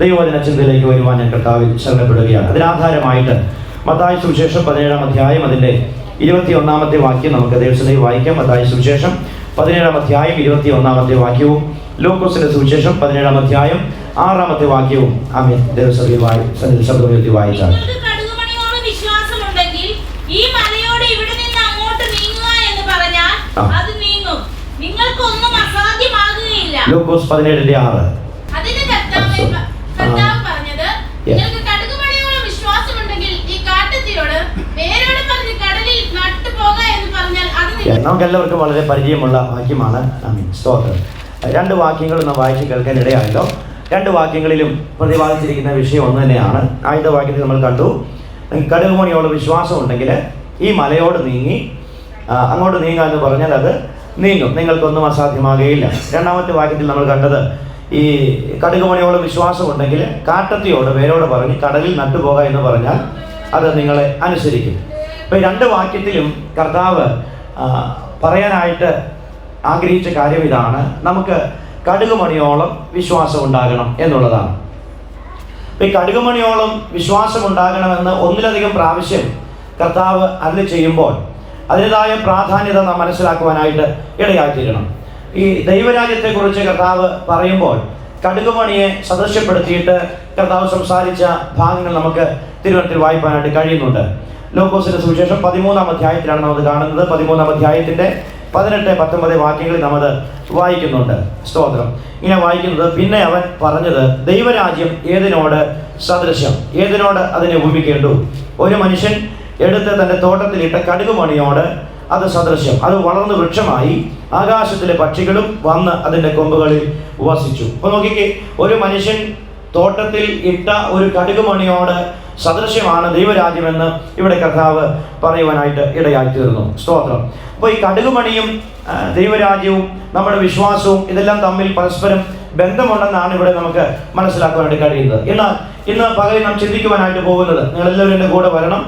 ദൈവവചന ചിന്തയിലേക്ക് വരുവാൻ ഞാൻ കർത്താവിൽ ശരണപ്പെടുകയാണ്. അതിനാധാരമായിട്ട് മത്തായി സുവിശേഷം 17-ാം അധ്യായം അതിൻ്റെ 21-ാമത്തെ വാക്യം നമുക്ക് ദൈവസഭയിൽ വായിക്കാം. മത്തായി സുവിശേഷം 17-ാം അധ്യായം 21-ാമത്തെ വാക്യവും ലൂക്കോസിന്റെ സുവിശേഷം 17-ാം അധ്യായം 6-ാമത്തെ വാക്യവും ആമേൻ ദൈവസഭയിൽ ശബ്ദമുയർത്തി വായിച്ചാൽ. ലൂക്കോസ് 17:6. നമുക്ക് എല്ലാവർക്കും വളരെ പരിചയമുള്ള വാക്യമാണ്. സ്തോത്രം. 2 വാക്യങ്ങൾ നാം വായിച്ച് കേൾക്കാൻ ഇടയായല്ലോ. 2 വാക്യങ്ങളിലും പ്രതിപാദിച്ചിരിക്കുന്ന വിഷയം ഒന്ന് തന്നെയാണ്. ആദ്യത്തെ വാക്യത്തിൽ നമ്മൾ കണ്ടു, കടുകുമണിയോട് വിശ്വാസം ഉണ്ടെങ്കിൽ ഈ മലയോട് നീങ്ങി അങ്ങോട്ട് നീങ്ങാൻ എന്ന് പറഞ്ഞാൽ അത് നീങ്ങും, നിങ്ങൾക്കൊന്നും അസാധ്യമാകുകയില്ല. 2-ാമത്തെ വാക്യത്തിൽ നമ്മൾ കണ്ടത് ഈ കടുകുമണിയോട് വിശ്വാസമുണ്ടെങ്കിൽ കാട്ടത്തിയോട് വേരോട് പറഞ്ഞ് കടലിൽ നട്ടുപോക എന്ന് പറഞ്ഞാൽ അത് നിങ്ങളെ അനുസരിക്കും. അപ്പോൾ ഈ 2 വാക്യത്തിലും കർത്താവ് പറയാനായിട്ട് ആഗ്രഹിച്ച കാര്യം ഇതാണ്: നമുക്ക് കടുകുമണിയോളം വിശ്വാസം ഉണ്ടാകണം എന്നുള്ളതാണ്. അപ്പോൾ ഈ കടുകുമണിയോളം വിശ്വാസം ഉണ്ടാകണമെന്ന് ഒന്നിലധികം പ്രാവശ്യം കർത്താവ് അരുളി ചെയ്യുമ്പോൾ അതിൻ്റെതായ പ്രാധാന്യത നാം മനസ്സിലാക്കുവാനായിട്ട് ഇടയായിത്തീരണം. ഈ ദൈവരാജ്യത്തെക്കുറിച്ച് കർത്താവ് പറയുമ്പോൾ കടുകുമണിയെ സദൃശ്യപ്പെടുത്തിയിട്ട് കർത്താവ് സംസാരിച്ച ഭാഗങ്ങൾ നമുക്ക് തിരുവനന്തപുരത്തിൽ വായിക്കാനായിട്ട് കഴിയുന്നുണ്ട്. ലൂക്കോസിന്റെ സുവിശേഷം 13-ാം അധ്യായത്തിലാണ് നാം അത് കാണുന്നത്. 13-ാം അധ്യായത്തിൻ്റെ 18-19 വാക്യങ്ങളിൽ നാം അത് വായിക്കുന്നുണ്ട്. സ്തോത്രം. ഇങ്ങനെ വായിക്കുന്നത്: പിന്നെ അവൻ പറഞ്ഞത്, ദൈവരാജ്യം ഏതിനോട് സദൃശ്യം? ഏതിനോട് അതിനെ ഉപമിക്കേണ്ടു? ഒരു മനുഷ്യൻ എടുത്ത് തൻ്റെ തോട്ടത്തിലിട്ട കടുകുമണിയോട് അത് സദൃശ്യം. അത് വളർന്ന് വൃക്ഷമായി ആകാശത്തിലെ പക്ഷികളും വന്ന് അതിൻ്റെ കൊമ്പുകളിൽ വസിച്ചു. അപ്പോൾ നോക്കിക്കേ, ഒരു മനുഷ്യൻ തോട്ടത്തിൽ ഇട്ട ഒരു കടുകുമണിയോട് സദൃശ്യമാണ് ദൈവരാജ്യമെന്ന് ഇവിടെ കർത്താവ് പറയുവാനായിട്ട് ഇടയായി തീർന്നു. സ്തോത്രം. അപ്പോൾ ഈ കടുകുമണിയും ദൈവരാജ്യവും നമ്മുടെ വിശ്വാസവും ഇതെല്ലാം തമ്മിൽ പരസ്പരം ബന്ധമുണ്ടെന്നാണ് ഇവിടെ നമുക്ക് മനസ്സിലാക്കുവാനായിട്ട് കഴിയുന്നത്. എന്നാൽ ഇന്ന് പകരം നാം ചിന്തിക്കുവാനായിട്ട് പോകുന്നത്, നിങ്ങളെല്ലാവരും എൻ്റെ കൂടെ വരണം,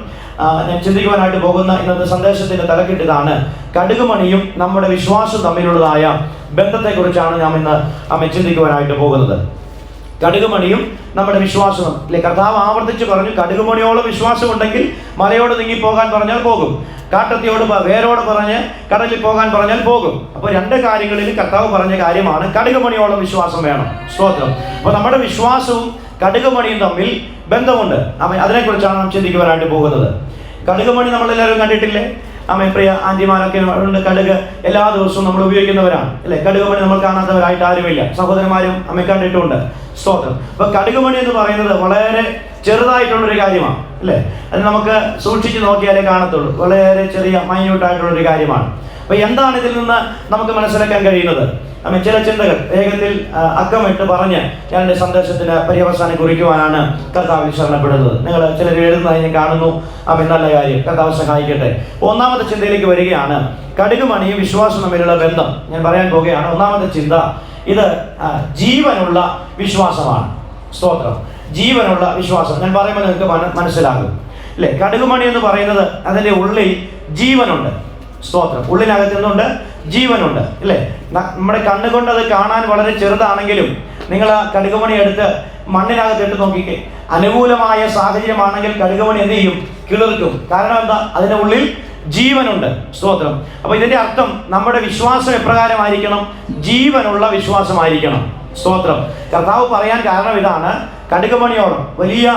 ഞാൻ ചിന്തിക്കുവാനായിട്ട് പോകുന്ന ഇന്നത്തെ സന്ദേശത്തിൻ്റെ തലക്കെട്ടിതാണ്: കടുകുമണിയും നമ്മുടെ വിശ്വാസവും തമ്മിലുള്ളതായ ബന്ധത്തെക്കുറിച്ചാണ് നാം ഇന്ന് ചിന്തിക്കുവാനായിട്ട് പോകുന്നത്. കടുകുമണിയും നമ്മുടെ വിശ്വാസവും അല്ലെ. കർത്താവ് ആവർത്തിച്ച് പറഞ്ഞു, കടുകുമണിയോളം വിശ്വാസം ഉണ്ടെങ്കിൽ മലയോട് നീങ്ങിപ്പോകാൻ പറഞ്ഞാൽ പോകും, കാട്ടത്തിയോട് വേരോട് പറഞ്ഞ് കടലിൽ പോകാൻ പറഞ്ഞാൽ പോകും. അപ്പോൾ 2 കാര്യങ്ങളിൽ കർത്താവ് പറഞ്ഞ കാര്യമാണ് കടുകുമണിയോളം വിശ്വാസം വേണം. സ്തോത്രം. അപ്പോൾ നമ്മുടെ വിശ്വാസവും കടുകുമണിയും തമ്മിൽ ബന്ധമുണ്ട്. അതിനെക്കുറിച്ചാണ് നാം ചിന്തിക്കുവാനായിട്ട് പോകുന്നത്. കടുകുമണി നമ്മളെല്ലാവരും കണ്ടിട്ടില്ലേ? പ്രിയ ആൻറ്റിമാരൊക്കെ ഉണ്ട്. കടുക് എല്ലാ ദിവസവും നമ്മൾ ഉപയോഗിക്കുന്നവരാണ് അല്ലേ? കടുകുമണി നമ്മൾ കാണാത്തവരായിട്ട് ആരുമില്ല. സഹോദരന്മാരും കണ്ടിട്ടുണ്ട്. സ്തോത്രം. അപ്പോൾ കടുകുമണി എന്ന് പറയുന്നത് വളരെ ചെറുതായിട്ടുള്ളൊരു കാര്യമാണ് അല്ലേ? അത് നമുക്ക് സൂക്ഷിച്ച് നോക്കിയാലേ കാണത്തുള്ളൂ. വളരെ ചെറിയ മൈന്യൂട്ടായിട്ടുള്ളൊരു കാര്യമാണ്. അപ്പോൾ എന്താണ് ഇതിൽ നിന്ന് നമുക്ക് മനസ്സിലാക്കാൻ കഴിയുന്നത്? ചില ചിന്തകൾ വേഗത്തിൽ അക്കമിട്ട് പറഞ്ഞ് ഞാൻ എൻ്റെ സന്ദേശത്തിന് പര്യവസാനം കുറിക്കുവാനാണ് കർത്താവിൽ ശരണപ്പെടുന്നത്. നിങ്ങൾ ചിലർ എഴുതുന്നതായി ഞാൻ കാണുന്നു. നല്ല കാര്യം, കർത്താവ് സഹായിക്കട്ടെ. 1-ാമത്തെ ചിന്തയിലേക്ക് വരികയാണ്. കടുകുമണിയും വിശ്വാസം തമ്മിലുള്ള ബന്ധം ഞാൻ പറയാൻ പോവുകയാണ്. 1-ാമത്തെ ചിന്ത, ഇത് ജീവനുള്ള വിശ്വാസമാണ്. സ്തോത്രം. ജീവനുള്ള വിശ്വാസം ഞാൻ പറയുമ്പോൾ നിങ്ങൾക്ക് മനസ്സിലാകും അല്ലേ? കടുകുമണി എന്ന് പറയുന്നത് അതിൻ്റെ ഉള്ളിൽ ജീവനുണ്ട്. സ്തോത്രം. ഉള്ളിനകത്ത് നിന്നുണ്ട് ജീവനുണ്ട് അല്ലേ? നമ്മുടെ കണ്ണുകൊണ്ട് അത് കാണാൻ വളരെ ചെറുതാണെങ്കിലും നിങ്ങൾ ആ കടുകുമണി എടുത്ത് മണ്ണിനകത്ത് ഇട്ട് നോക്കിക്കേ. അനുകൂലമായ സാഹചര്യമാണെങ്കിൽ കടുകുമണി എന്ത് ചെയ്യും? കിളിർക്കും. കാരണം എന്താ? അതിൻ്റെ ഉള്ളിൽ ജീവനുണ്ട്. സ്തോത്രം. അപ്പോൾ ഇതിൻ്റെ അർത്ഥം നമ്മുടെ വിശ്വാസം എപ്രകാരമായിരിക്കണം? ജീവനുള്ള വിശ്വാസമായിരിക്കണം. സ്തോത്രം. കർത്താവ് പറയാൻ കാരണം ഇതാണ്: കടുകുമണിയോളം വലിയ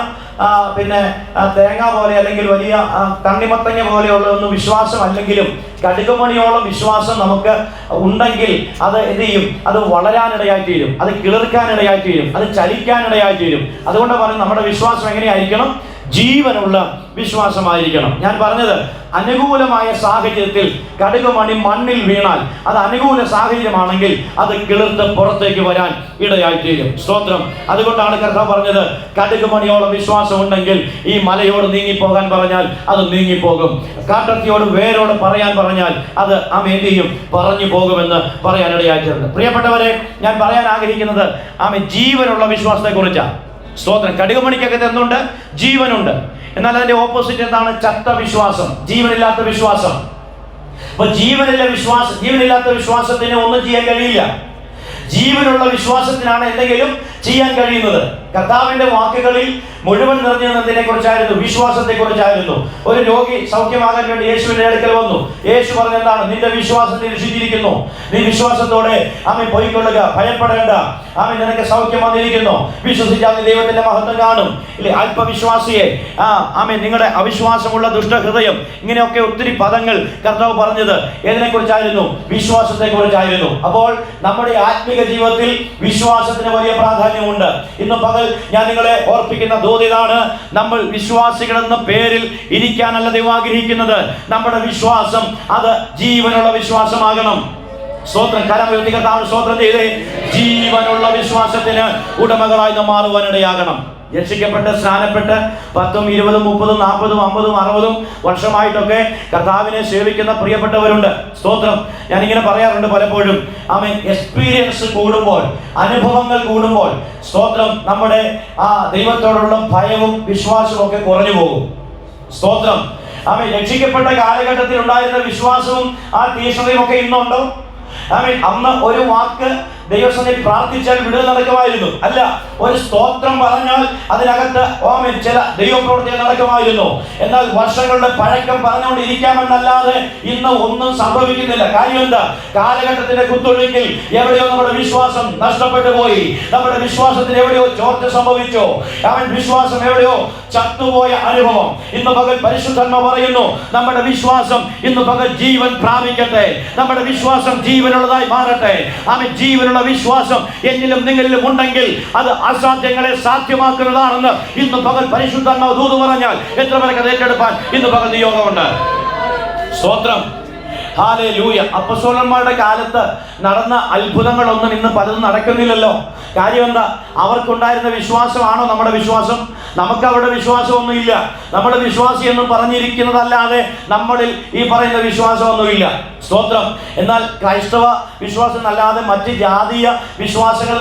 തേങ്ങ പോലെ അല്ലെങ്കിൽ വലിയ തണ്ണിമത്തങ്ങ പോലെയുള്ളതൊന്നും വിശ്വാസം അല്ലെങ്കിലും കടുകുമണിയോളം വിശ്വാസം നമുക്ക് ഉണ്ടെങ്കിൽ അത് എന്ത് ചെയ്യും? അത് വളരാനിടയായി തീരും, അത് കിളിർക്കാനിടയായി തീരും, അത് ചലിക്കാനിടയായി തീരും. അതുകൊണ്ട് പറയും നമ്മുടെ വിശ്വാസം എങ്ങനെയായിരിക്കണം? ജീവനുള്ള വിശ്വാസമായിരിക്കണം. ഞാൻ പറഞ്ഞത്, അനുകൂലമായ സാഹചര്യത്തിൽ കടുകുമണി മണ്ണിൽ വീണാൽ അത് അനുകൂല സാഹചര്യമാണെങ്കിൽ അത് കിളിർത്ത് പുറത്തേക്ക് വരാൻ ഇടയായിത്തീരും. സ്തോത്രം. അതുകൊണ്ടാണ് കർത്താവ് പറഞ്ഞത്, കടുകുമണിയോളം വിശ്വാസം ഉണ്ടെങ്കിൽ ഈ മലയോട് നീങ്ങിപ്പോകാൻ പറഞ്ഞാൽ അത് നീങ്ങിപ്പോകും, കാട്ടത്തിയോട് വേരോട് പറയാൻ പറഞ്ഞാൽ അത് എന്ത് ചെയ്യും? പറഞ്ഞു പോകുമെന്ന് പറയാനിടയായിട്ടുണ്ട്. പ്രിയപ്പെട്ടവരെ, ഞാൻ പറയാൻ ആഗ്രഹിക്കുന്നത് ജീവനുള്ള വിശ്വാസത്തെ കുറിച്ചാണ്. സ്തോത്രം. കടുകുമണിക്കകത്ത് എന്തുണ്ട്? ജീവനുണ്ട്. എന്നാൽ അതിന്റെ ഓപ്പോസിറ്റ് എന്താണ്? ചത്ത വിശ്വാസം, ജീവനില്ലാത്ത വിശ്വാസം. അപ്പൊ ജീവനില്ലാത്ത വിശ്വാസത്തിന് ഒന്നും ചെയ്യാൻ കഴിയില്ല. ജീവനുള്ള വിശ്വാസത്തിനാണ് എന്തെങ്കിലും ചെയ്യാൻ കഴിയുന്നത്. കർത്താവിന്റെ വാക്കുകളിൽ മുഴുവൻ നിറഞ്ഞു നിന്നതിനെ കുറിച്ചായിരുന്നു, വിശ്വാസത്തെ കുറിച്ചായിരുന്നു. ഒരു രോഗി സൗഖ്യമാകാൻ വേണ്ടി യേശുവിന്റെ അടുക്കൽ വന്നു. യേശു പറഞ്ഞെന്താണ്? നിന്റെ വിശ്വാസം രക്ഷിച്ചിരിക്കുന്നു, നീ വിശ്വാസത്തോടെ ആമേൻ പോയിക്കൊള്ളുക, ഭയപ്പെടേണ്ട, ആമേൻ നിനക്ക് സൗഖ്യം വന്നിരിക്കുന്നു, വിശ്വസിച്ചാൽ നീ ദൈവത്തിന്റെ മഹത്വം കാണും. ഇല്ലേ, അല്പവിശ്വാസിയെ, ആമേൻ നിങ്ങളുടെ അവിശ്വാസമുള്ള ദുഷ്ടഹൃദയം, ഇങ്ങനെയൊക്കെ ഒത്തിരി പദങ്ങൾ കർത്താവ് പറഞ്ഞത് ഏതിനെ കുറിച്ചായിരുന്നു? വിശ്വാസത്തെ കുറിച്ചായിരുന്നു. അപ്പോൾ നമ്മുടെ ആത്മീക ജീവിതത്തിൽ വിശ്വാസത്തിന് വലിയ പ്രാധാന്യമുണ്ട്. ഇന്ന് പകൽ ഞാൻ നിങ്ങളെ ഓർപ്പിക്കുന്ന ദൂത് ഇതാണ്: നമ്മൾ വിശ്വാസികൾ എന്ന പേരിൽ ഇരിക്കാനല്ല ദൈവം ആഗ്രഹിക്കുന്നത്. നമ്മുടെ വിശ്വാസം അത് ജീവനുള്ള വിശ്വാസമാകണം. സ്തോത്രം. കരം ഉയർത്തി കർത്താവിന് സ്തോത്രം ചെയ്തേ. ജീവനുള്ള വിശ്വാസത്തിന് ഉടമകളായി നാം മാറുവാനിടയാകണം. രക്ഷിക്കപ്പെട്ട് സ്നാനപ്പെട്ട് 10, 20, 30, 40, 50, 60 വർഷമായിട്ടൊക്കെ കർത്താവിനെ സേവിക്കുന്ന പ്രിയപ്പെട്ടവരുണ്ട്. സ്തോത്രം. ഞാനിങ്ങനെ പറയാറുണ്ട് പലപ്പോഴും, ആമേൻ, എക്സ്പീരിയൻസ് കൂടുമ്പോൾ, അനുഭവങ്ങൾ കൂടുമ്പോൾ, സ്തോത്രം, നമ്മുടെ ദൈവത്തോടുള്ള ഭയവും വിശ്വാസവും ഒക്കെ കുറഞ്ഞു പോകും. സ്തോത്രം. ആമേൻ. രക്ഷിക്കപ്പെട്ട കാലഘട്ടത്തിൽ ഉണ്ടായിരുന്ന വിശ്വാസവും ആ തീക്ഷ്ണതയും ഒക്കെ ഇന്നുണ്ടോ? ആമേൻ. അന്ന് ഒരു വാക്ക് ദൈവസന്നിധിയിൽ പ്രാർത്ഥിച്ചാൽ വിടുതൽ നടക്കുമായിരുന്നു. അല്ല, ഒരു സ്തോത്രം പറഞ്ഞാൽ അതിനകത്ത് ആമേൻ ചില ദൈവപ്രവൃത്തികൾ നടക്കുമായിരുന്നു. എന്നാൽ വർഷങ്ങളുടെ പഴക്കം പറഞ്ഞുകൊണ്ടിരിക്കാമെന്നല്ലാതെ ഇന്ന് ഒന്നും സംഭവിക്കുന്നില്ല. കാര്യം എന്താ? കാലഘട്ടത്തിന്റെ കുത്തൊഴുക്കിൽ എവിടെയോ നമ്മുടെ വിശ്വാസം നഷ്ടപ്പെട്ടു പോയി. നമ്മുടെ വിശ്വാസത്തിന് എവിടെയോ ചോർച്ച സംഭവിച്ചോ, അവൻ വിശ്വാസം എവിടെയോ ചത്തുപോയ അനുഭവം. ഇന്ന് പകൽ പരിശുദ്ധാത്മാവ് പറയുന്നു, നമ്മുടെ വിശ്വാസം ഇന്ന് പകൽ ജീവൻ പ്രാപിക്കട്ടെ, നമ്മുടെ വിശ്വാസം ജീവനുള്ളതായി മാറട്ടെ. ആമേൻ. ജീവനുള്ള വിശ്വാസം എന്നിലും നിങ്ങളിലും ഉണ്ടെങ്കിൽ അത് അസാധ്യങ്ങളെ സാധ്യമാക്കുന്നതാണെന്ന് ഇന്ന് പകൽ പരിശുദ്ധാത്മാവ് ദൂത് പറഞ്ഞാൽ എത്ര പേർക്ക് അത് ഏറ്റെടുപ്പാൻ ഇന്ന് പകൽ നിയോഗമുണ്ട്? സ്തോത്രം. ഹല്ലേലൂയ. അപ്പോസ്തലന്മാരുടെ കാലത്ത് നടന്ന അത്ഭുതങ്ങളൊന്നും ഇന്ന് പലതും നടക്കുന്നില്ലല്ലോ. കാര്യം എന്താ? അവർക്കുണ്ടായിരുന്ന വിശ്വാസമാണോ നമ്മുടെ വിശ്വാസം? നമുക്ക് അവരുടെ വിശ്വാസമൊന്നുമില്ല. നമ്മുടെ വിശ്വാസി എന്നും പറഞ്ഞിരിക്കുന്നതല്ലാതെ നമ്മളിൽ ഈ പറയുന്ന വിശ്വാസമൊന്നുമില്ല. സ്തോത്രം. എന്നാൽ ക്രൈസ്തവ വിശ്വാസം അല്ലാതെ മറ്റ് ജാതീയ വിശ്വാസങ്ങൾ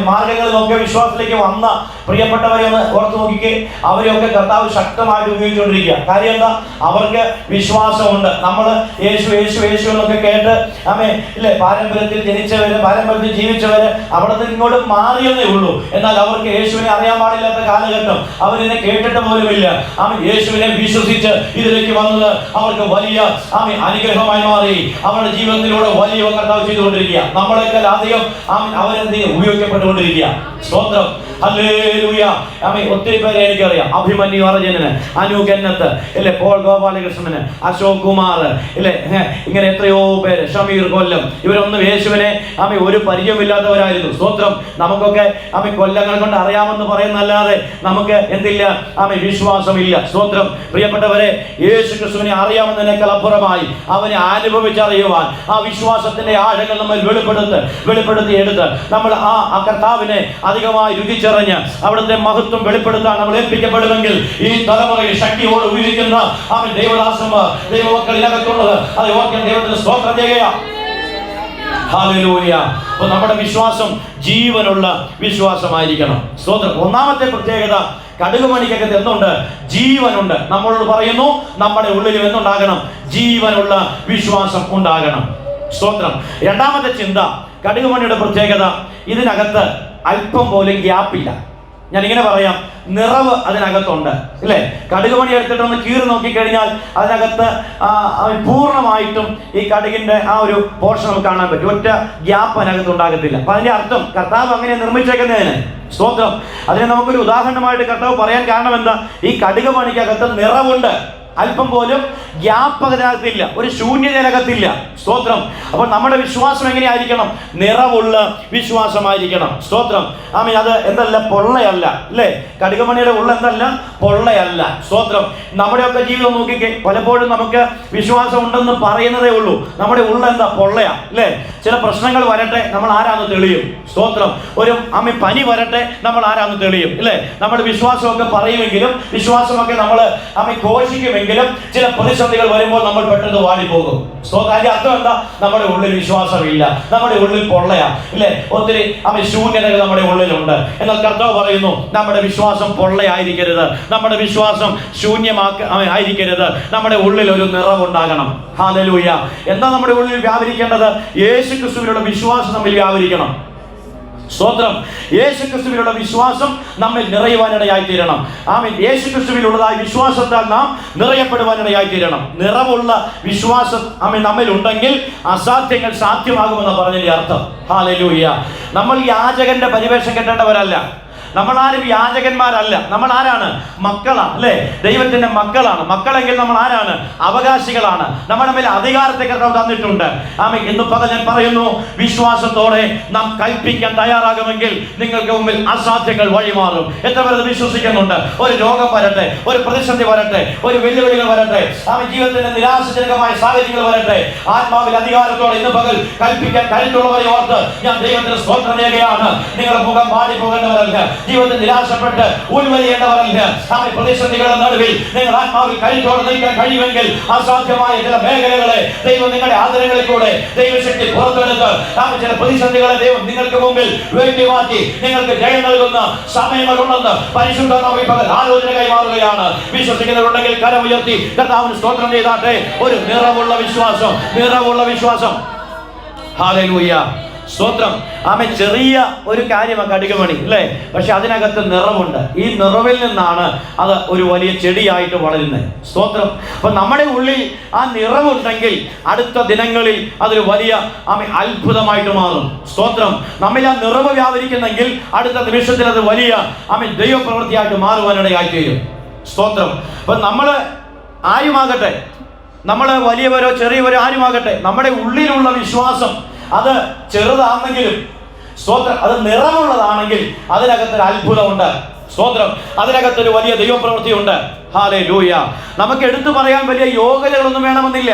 മാർഗങ്ങൾ നോക്കിയ വിശ്വാസത്തിലേക്ക് വന്ന പ്രിയപ്പെട്ടവരെ ഒന്ന് ഓർത്തു നോക്കിക്കേ. അവരെയൊക്കെ കർത്താവ് ശക്തമായിട്ട് ഉപയോഗിച്ചുകൊണ്ടിരിക്കുക. കാര്യം എന്താ? അവർക്ക് വിശ്വാസമുണ്ട്. നമ്മൾ യേശു യേശു യേശു എന്നൊക്കെ കേട്ട് ഇല്ലേ, പാരമ്പര്യത്തിൽ ജനിച്ചവര്, പാരമ്പര്യത്തിൽ ജീവിച്ചവര് അവിടെ നിന്ന് ഇങ്ങോട്ട് മാറിയെന്നേ ഉള്ളൂ. എന്നാൽ അവർക്ക് യേശുവിനെ അറിയാൻ പാടില്ലാത്ത കാലഘട്ടം, അവരിനെ കേട്ടിട്ട് പോലുമില്ല. യേശുവിനെ വിശ്വസിച്ച് ഇതിലേക്ക് വന്നത് അവർക്ക് വലിയ അനുഗ്രഹമായി മാറി. അവരുടെ ജീവിതത്തിലൂടെ വലിയ കർത്താവ് ചെയ്തുകൊണ്ടിരിക്കുക. നമ്മളെക്കാൾ അധികം അവരെന്ത് ഉപയോഗിക്കപ്പെട്ടുകൊണ്ടിരിക്കുക. സ്തോത്രം. ഹല്ലേലൂയ. ഒത്തിരി പേരെ എനിക്കറിയാം. അഭിമന്യു അർജുനന്, അനു ഗന്നത്ത്, ഇല്ലേ, പോൾ ഗോപാലകൃഷ്ണന്, അശോക് കുമാർ, ഇല്ലേ, ഇങ്ങനെ എത്രയോ പേര്, ഷമീർ കൊല്ലം, ഇവരൊന്നും യേശുവിനെ ഒരു പരിചയമില്ലാത്തവരായിരുന്നു. സ്തോത്രം. നമുക്കൊക്കെ കൊല്ലങ്ങൾ കൊണ്ട് അറിയാമെന്ന് പറയുന്നല്ലാതെ നമുക്ക് എന്തില്ല? വിശ്വാസമില്ല. സ്തോത്രം. പ്രിയപ്പെട്ടവരെ, യേശു ക്രിസ്തുവിനെ അറിയാമെന്നതിനേക്കാൾ അപ്പുറമായി അവനെ അനുഭവിച്ചറിയുവാൻ ആ വിശ്വാസത്തിന്റെ ആഴങ്ങൾ നമ്മൾ വെളിപ്പെടുത്തി എടുത്ത് നമ്മൾ ആ കർത്താവിനെ അധികമായി രുചിച്ചറിഞ്ഞ് അവിടുത്തെ മഹത്വം വെളിപ്പെടുത്താൻ നമ്മൾ ഏൽപ്പിക്കപ്പെടുമെങ്കിൽ ഈ തലമുറയിൽ ശക്തിയോട് ഉപയോഗിക്കുന്ന ദൈവദാസന്മാർ, ദൈവമക്കൾ ഇതിനകത്തുള്ളത് അത് ഓർക്കാൻ ദൈവത്തിന് സ്തോത്രം ചെയ്യുക. ഹല്ലേലൂയ. അപ്പോൾ നമ്മുടെ വിശ്വാസം ജീവനുള്ള വിശ്വാസമായിരിക്കണം. സ്തോത്രം. ഒന്നാമത്തെ പ്രത്യേകത, കടുകുമണിക്കകത്ത് എന്തുണ്ട്? ജീവനുണ്ട്. നമ്മളോട് പറയുന്നു, നമ്മുടെ ഉള്ളിൽ എന്തുണ്ടാകണം? ജീവനുള്ള വിശ്വാസം ഉണ്ടാകണം. സ്തോത്രം. രണ്ടാമത്തെ ചിന്ത, കടുകുമണിയുടെ പ്രത്യേകത, ഇതിനകത്ത് അല്പം പോലും ഗ്യാപ്പില്ല. ഞാനിങ്ങനെ പറയാം, നിറവ് അതിനകത്തുണ്ട്. ഇല്ലേ? കടുകുമണി എടുത്തിട്ടൊന്ന് കീറി നോക്കിക്കഴിഞ്ഞാൽ അതിനകത്ത് പൂർണ്ണമായിട്ടും ഈ കടുകിന്റെ ആ ഒരു പോർഷൻ നമുക്ക് കാണാൻ പറ്റും. ഒറ്റ ഗ്യാപ്പ് അതിനകത്ത് ഉണ്ടാകത്തില്ല. അപ്പൊ അതിന്റെ അർത്ഥം കർത്താവ് അങ്ങനെ നിർമ്മിച്ചേക്കുന്നതിന്. സ്തോത്രം. അതിനെ നമുക്കൊരു ഉദാഹരണമായിട്ട് കർത്താവ് പറയാൻ കാരണം എന്താ? ഈ കടുകുമണിക്കകത്ത് നിറവുണ്ട്, അല്പം പോലും ഗ്യാപ്പ് അതിനകത്തില്ല, ഒരു ശൂന്യതയിനകത്തില്ല. സ്തോത്രം. അപ്പോൾ നമ്മുടെ വിശ്വാസം എങ്ങനെയായിരിക്കണം? നിറവുള്ള വിശ്വാസമായിരിക്കണം. സ്തോത്രം. അത് എന്തല്ല? പൊള്ളയല്ല. അല്ലേ? കടുകുമണിയുടെ ഉള്ള എന്തല്ല? പൊള്ളയല്ല. സ്തോത്രം. നമ്മുടെയൊക്കെ ജീവിതം നോക്കിക്കേ. പലപ്പോഴും നമുക്ക് വിശ്വാസം ഉണ്ടെന്ന് പറയുന്നതേ ഉള്ളൂ, നമ്മുടെ ഉള്ള എന്താ? പൊള്ളയാ. അല്ലേ? ചില പ്രശ്നങ്ങൾ വരട്ടെ, നമ്മൾ ആരാന്ന് തെളിയും. സ്തോത്രം. ഒരു പനി വരട്ടെ, നമ്മൾ ആരാന്ന് തെളിയും. ഇല്ലേ? നമ്മുടെ വിശ്വാസമൊക്കെ പറയുമെങ്കിലും, വിശ്വാസമൊക്കെ നമ്മൾ ഘോഷിക്കുമെങ്കിലും, ചില പ്രതിസന്ധികൾ വരുമ്പോൾ നമ്മൾ പെട്ടെന്ന് വാടിപ്പോകും. അതിന്റെ അർത്ഥം എന്താ? നമ്മുടെ ഉള്ളിൽ വിശ്വാസമില്ല, നമ്മുടെ ഉള്ളിൽ പൊള്ളയാ. ഇല്ലേ? ഒത്തിരി ശൂന്യതകൾ നമ്മുടെ ഉള്ളിലുണ്ട്. എന്നാൽ കർത്താവ് പറയുന്നു, നമ്മുടെ വിശ്വാസം പൊള്ളയായിരിക്കരുത്, നമ്മുടെ വിശ്വാസം ആയിരിക്കരുത്, നമ്മുടെ ഉള്ളിൽ ഒരു നിറവുണ്ടാകണം. ഹല്ലേലൂയ. എന്താ നമ്മുടെ ഉള്ളിൽ വ്യാപരിക്കേണ്ടത്? യേശു ക്രിസ്തുവിനുള്ള വിശ്വാസം നമ്മിൽ വ്യാപരിക്കണം. സ്തോത്രം. യേശുക്രിസ്തുവിലുള്ള വിശ്വാസം നമ്മിൽ നിറയുവാനിടയായി തീരണം. ആമേൻ. യേശുക്രിസ്തുവിലുള്ളതായ വിശ്വാസത്താൽ നാം നിറയപ്പെടുവാനിടയായി തീരണം. നിറവുള്ള വിശ്വാസം ആമേൻ നമ്മിൽ ഉണ്ടെങ്കിൽ അസാധ്യങ്ങൾ സാധ്യമാകുമെന്ന് പറഞ്ഞതിന്റെ അർത്ഥം. ഹല്ലേലൂയ. നമ്മൾ യാചകന്റെ പരിവേഷം കെട്ടേണ്ടവരല്ല. നമ്മളാരും യാചകന്മാരല്ല. നമ്മൾ ആരാണ്? മക്കളാണ്, അല്ലേ? ദൈവത്തിന്റെ മക്കളാണ്. മക്കളെങ്കിൽ നമ്മൾ ആരാണ്? അവകാശികളാണ്. നമ്മുടെ മേൽ അധികാരത്തെ കർത്താവ് തന്നിട്ടുണ്ട്. ആമേൻ. ഇന്ന് പകൽ ഞാൻ പറയുന്നു, വിശ്വാസത്തോടെ നാം കൽപ്പിക്കാൻ തയ്യാറാകുമെങ്കിൽ നിങ്ങൾക്ക് മുമ്പിൽ അസാധ്യങ്ങൾ വഴിമാറും. എത്ര പേർ വിശ്വസിക്കുന്നുണ്ട്? ഒരു രോഗം വരട്ടെ, ഒരു പ്രതിസന്ധി വരട്ടെ, ഒരു വെല്ലുവിളികൾ വരട്ടെ, ആമേൻ, ജീവിതത്തിന്റെ നിരാശജനകമായ സാഹചര്യങ്ങൾ വരട്ടെ, ആത്മാവിൽ അധികാരത്തോടെ ഇന്ന് പകൽ കൽപ്പിക്കാൻ കരുത്തുള്ളവരെ ഓർത്ത് ഞാൻ ദൈവത്തിന് സ്തോത്രം ചെയ്യുകയാണ്. നിങ്ങളുടെ മുഖം പാടി പോകേണ്ടവരല്ല, ജീവിതത്തിൽ നിരാശപ്പെട്ട് ഉൾവലിയേണ്ടവരല്ല. ആമേൻ. പ്രതിസന്ധികളുടെ നടുവിൽ നിങ്ങൾ ആത്മാവിൽ കരുത്തോടെ നിൽക്കാൻ കഴിയുമെങ്കിൽ അസാധ്യമായ ചില മേഖലകളെ ദൈവം നിങ്ങളുടെ ആദരങ്ങളിൽ കൂടെ ദൈവശക്തി പുറത്തെടുത്ത് ആമേൻ ചില പ്രതിസന്ധികളെ ദൈവം നിങ്ങൾക്ക് മുമ്പിൽ വേണ്ടി മാറ്റി നിങ്ങൾക്ക് ജയം നൽകുന്ന സമയങ്ങളുണ്ടെന്ന് പരിശുദ്ധാത്മാവ് ഇപ്പോൾ ആലോചന കൈമാറുകയാണ്. വിശ്വസിക്കുന്നവരുണ്ടെങ്കിൽ കരമുയർത്തി കർത്താവിന് സ്തോത്രം ചെയ്താട്ടെ. ഒരു നിറവുള്ള വിശ്വാസം, നിറവുള്ള വിശ്വാസം. ഹല്ലേലൂയ. സ്തോത്രം. ആമേൻ. ചെറിയ ഒരു കാര്യമാണ് കടുകുമണി, അല്ലേ? പക്ഷെ അതിനകത്ത് നിറവുണ്ട്. ഈ നിറവിൽ നിന്നാണ് അത് ഒരു വലിയ ചെടിയായിട്ട് വളരുന്നത്. സ്തോത്രം. അപ്പൊ നമ്മുടെ ഉള്ളിൽ ആ നിറവുണ്ടെങ്കിൽ അടുത്ത ദിനങ്ങളിൽ അതൊരു വലിയ ആമേൻ അത്ഭുതമായിട്ട് മാറും. സ്തോത്രം. നമ്മിൽ ആ നിറവ് വ്യാപരിക്കുന്നെങ്കിൽ അടുത്ത നിമിഷത്തിൽ അത് വലിയ ആമേൻ ദൈവപ്രവൃത്തിയായിട്ട് മാറുവാനിടയായി തീരും. സ്തോത്രം. അപ്പൊ നമ്മള് ആരുമാകട്ടെ, നമ്മള് വലിയവരോ ചെറിയവരോ ആരുമാകട്ടെ, നമ്മുടെ ഉള്ളിലുള്ള വിശ്വാസം അത് ചെറുതാണെങ്കിലും സ്തോത്രം, അത് നിറമുള്ളതാണെങ്കിൽ അതിനകത്തൊരു അത്ഭുതമുണ്ട്. സ്തോത്രം. അതിനകത്തൊരു വലിയ ദൈവപ്രവൃത്തിയുണ്ട്. ഹല്ലേലൂയ. നമുക്ക് എടുത്തു പറയാൻ വലിയ യോഗ്യതകളൊന്നും വേണമെന്നില്ല.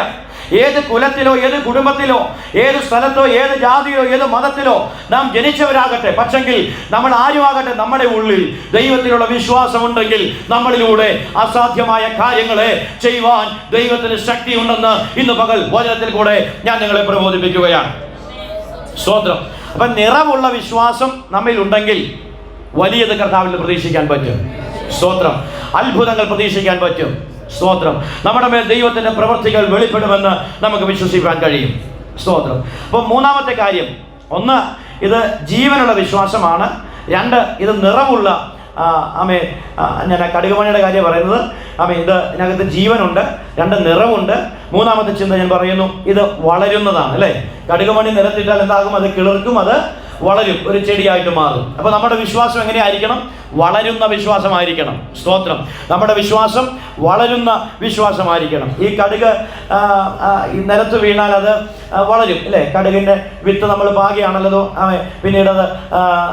ഏത് കുലത്തിലോ ഏത് കുടുംബത്തിലോ ഏത് സ്ഥലത്തോ ഏത് ജാതിയിലോ ഏത് മതത്തിലോ നാം ജനിച്ചവരാകട്ടെ, പക്ഷെങ്കിൽ നമ്മൾ ആരുമാകട്ടെ, നമ്മുടെ ഉള്ളിൽ ദൈവത്തിലുള്ള വിശ്വാസമുണ്ടെങ്കിൽ നമ്മളിലൂടെ അസാധ്യമായ കാര്യങ്ങളെ ചെയ്യുവാൻ ദൈവത്തിന് ശക്തിയുണ്ടെന്ന് ഇന്ന് പകൽ വചനത്തിൽ കൂടെ ഞാൻ നിങ്ങളെ പ്രബോധിപ്പിക്കുകയാണ്. സ്തോത്രം. അപ്പൊ നിറവുള്ള വിശ്വാസം നമ്മിൽ ഉണ്ടെങ്കിൽ വലിയത് കർത്താവിൽ പ്രതീക്ഷിക്കാൻ പറ്റും. സ്തോത്രം. അത്ഭുതങ്ങൾ പ്രതീക്ഷിക്കാൻ പറ്റും. സ്തോത്രം. നമ്മുടെ മേൽ ദൈവത്തിന്റെ പ്രവൃത്തികൾ വെളിപ്പെടുമെന്ന് നമുക്ക് വിശ്വസിക്കാൻ കഴിയും. സ്തോത്രം. അപ്പോൾ മൂന്നാമത്തെ കാര്യം, ഒന്ന്, ഇത് ജീവനുള്ള വിശ്വാസമാണ്. രണ്ട്, ഇത് നിറവുള്ള ആമേ ഞാൻ കടുകുമണിയുടെ കാര്യം പറയുന്നത്. ആമേ, ഇതിനകത്ത് ജീവനുണ്ട്, രണ്ട് നിറവുണ്ട്. മൂന്നാമത്തെ ചിന്ത ഞാൻ പറയുന്നു, ഇത് വളരുന്നതാണ്, അല്ലേ? കടുകുമണി നിരത്തിട്ടാൽ എന്താകും? അത് കിളിർക്കും, അത് വളരും, ഒരു ചെടിയായിട്ട് മാറും. അപ്പൊ നമ്മുടെ വിശ്വാസം എങ്ങനെയായിരിക്കണം? വളരുന്ന വിശ്വാസമായിരിക്കണം. സ്തോത്രം. നമ്മുടെ വിശ്വാസം വളരുന്ന വിശ്വാസമായിരിക്കണം. ഈ കടുക് നിലത്ത് വീണാൽ അത് വളരും, അല്ലേ? കടുകിന്റെ വിത്ത് നമ്മൾ പാകിയാണല്ലോ പിന്നീട് അത്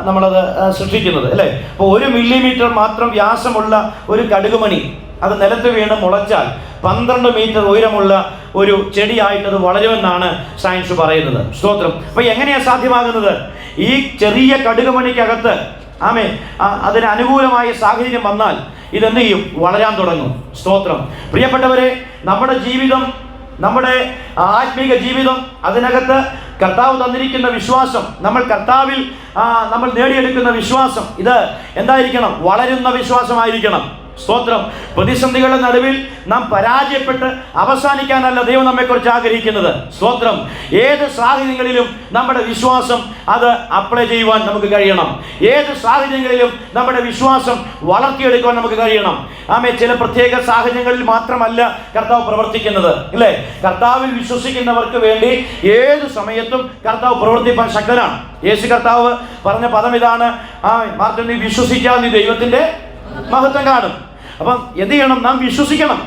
നമ്മളത് സൃഷ്ടിക്കുന്നത്, അല്ലേ? അപ്പോൾ 1 മില്ലിമീറ്റർ മാത്രം വ്യാസമുള്ള ഒരു കടുകുമണി അത് നിലത്ത് വീണ് മുളച്ചാൽ 12 മീറ്റർ ഉയരമുള്ള ഒരു ചെടിയായിട്ടത് വളരുമെന്നാണ് സയൻസ് പറയുന്നത്. സ്തോത്രം. അപ്പൊ എങ്ങനെയാണ് സാധ്യമാകുന്നത്? ഈ ചെറിയ കടുകുമണിക്കകത്ത് ആമേ അതിന് അനുകൂലമായ സാഹചര്യം വന്നാൽ ഇതെന്ത് ചെയ്യും? വളരാൻ തുടങ്ങും. സ്തോത്രം. പ്രിയപ്പെട്ടവരെ, നമ്മുടെ ജീവിതം, നമ്മുടെ ആത്മീക ജീവിതം, അതിനകത്ത് കർത്താവ് തന്നിരിക്കുന്ന വിശ്വാസം, നമ്മൾ കർത്താവിൽ നമ്മൾ നേടിയെടുക്കുന്ന വിശ്വാസം, ഇത് എന്തായിരിക്കണം? വളരുന്ന വിശ്വാസമായിരിക്കണം. സ്തോത്രം. പ്രതിസന്ധികളുടെ നടുവിൽ നാം പരാജയപ്പെട്ട് അവസാനിക്കാനല്ല ദൈവം നമ്മെക്കുറിച്ച് ആഗ്രഹിക്കുന്നത്. സ്തോത്രം. ഏത് സാഹചര്യങ്ങളിലും നമ്മുടെ വിശ്വാസം അത് അപ്ലൈ ചെയ്യുവാൻ നമുക്ക് കഴിയണം. ഏത് സാഹചര്യങ്ങളിലും നമ്മുടെ വിശ്വാസം വളർത്തിയെടുക്കുവാൻ നമുക്ക് കഴിയണം. ആമേ, ചില പ്രത്യേക സാഹചര്യങ്ങളിൽ മാത്രമല്ല കർത്താവ് പ്രവർത്തിക്കുന്നത്, ഇല്ലേ? കർത്താവിൽ വിശ്വസിക്കുന്നവർക്ക് വേണ്ടി ഏത് സമയത്തും കർത്താവ് പ്രവർത്തിപ്പാൻ ശക്തനാണ്. യേശു കർത്താവ് പറഞ്ഞ പദം ഇതാണ്, മാർട്ടിൻ, നീ വിശ്വസിച്ചാൽ നീ ദൈവത്തിന്റെ മഹത്വം കാണും. അപ്പം എന്ത് ചെയ്യണം? നാം വിശ്വസിക്കണം.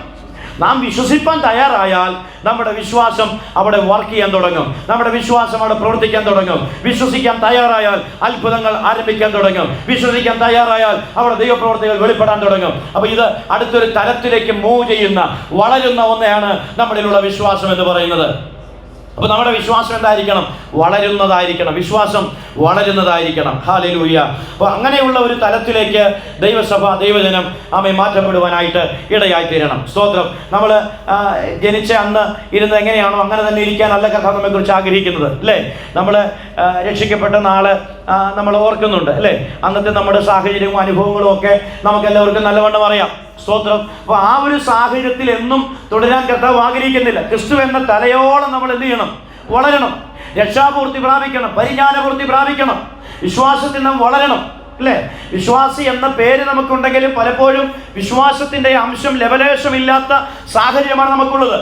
നാം വിശ്വസിപ്പാൻ തയ്യാറായാൽ നമ്മുടെ വിശ്വാസം അവിടെ വർക്ക് ചെയ്യാൻ തുടങ്ങും. നമ്മുടെ വിശ്വാസം അവിടെ പ്രവർത്തിക്കാൻ തുടങ്ങും. വിശ്വസിക്കാൻ തയ്യാറായാൽ അത്ഭുതങ്ങൾ ആരംഭിക്കാൻ തുടങ്ങും. വിശ്വസിക്കാൻ തയ്യാറായാൽ അവിടെ ദൈവപ്രവർത്തികൾ വെളിപ്പെടാൻ തുടങ്ങും. അപ്പോൾ ഇത് അടുത്തൊരു തലത്തിലേക്ക് മൂവ് ചെയ്യുന്ന, വളരുന്ന ഒന്നാണ് നമ്മളിലുള്ള വിശ്വാസം എന്ന് പറയുന്നത്. അപ്പോൾ നമ്മുടെ വിശ്വാസം എന്തായിരിക്കണം? വളരുന്നതായിരിക്കണം. വിശ്വാസം വളരുന്നതായിരിക്കണം. ഹല്ലേലൂയ. അപ്പോൾ അങ്ങനെയുള്ള ഒരു തലത്തിലേക്ക് ദൈവസഭ, ദൈവജനം മാറ്റപ്പെടുവാനായിട്ട് ഇടയായി തീരണം. സ്തോത്രം. നമ്മൾ ജനിച്ച അന്ന് ഇരുന്ന് എങ്ങനെയാണോ അങ്ങനെ തന്നെ ഇരിക്കാനല്ല കർത്താവ് നമ്മെക്കുറിച്ച് ആഗ്രഹിക്കുന്നത്, അല്ലേ? നമ്മൾ രക്ഷിക്കപ്പെട്ട നാള് നമ്മൾ ഓർക്കുന്നുണ്ട്, അല്ലേ? അന്നത്തെ നമ്മുടെ സാഹചര്യവും അനുഭവങ്ങളും ഒക്കെ നമുക്കെല്ലാവർക്കും നല്ലവണ്ണം അറിയാം. സ്തോത്രം. അപ്പോൾ ആ ഒരു സാഹചര്യത്തിൽ എന്നും തുടരാൻ കർത്താവ് ആഗ്രഹിക്കുന്നില്ല. ക്രിസ്തു എന്ന തലയോളം നമ്മൾ എന്ത് ചെയ്യണം? വളരണം, രക്ഷാപൂർത്തി പ്രാപിക്കണം, പരിജ്ഞാനപൂർത്തി പ്രാപിക്കണം. വിശ്വാസത്തിൽ നാം വളരണം, അല്ലേ? വിശ്വാസി എന്ന പേര് നമുക്കുണ്ടെങ്കിലും പലപ്പോഴും വിശ്വാസത്തിൻ്റെ അംശം ലവലേശമില്ലാത്ത സാഹചര്യമാണ് നമുക്കുള്ളത്.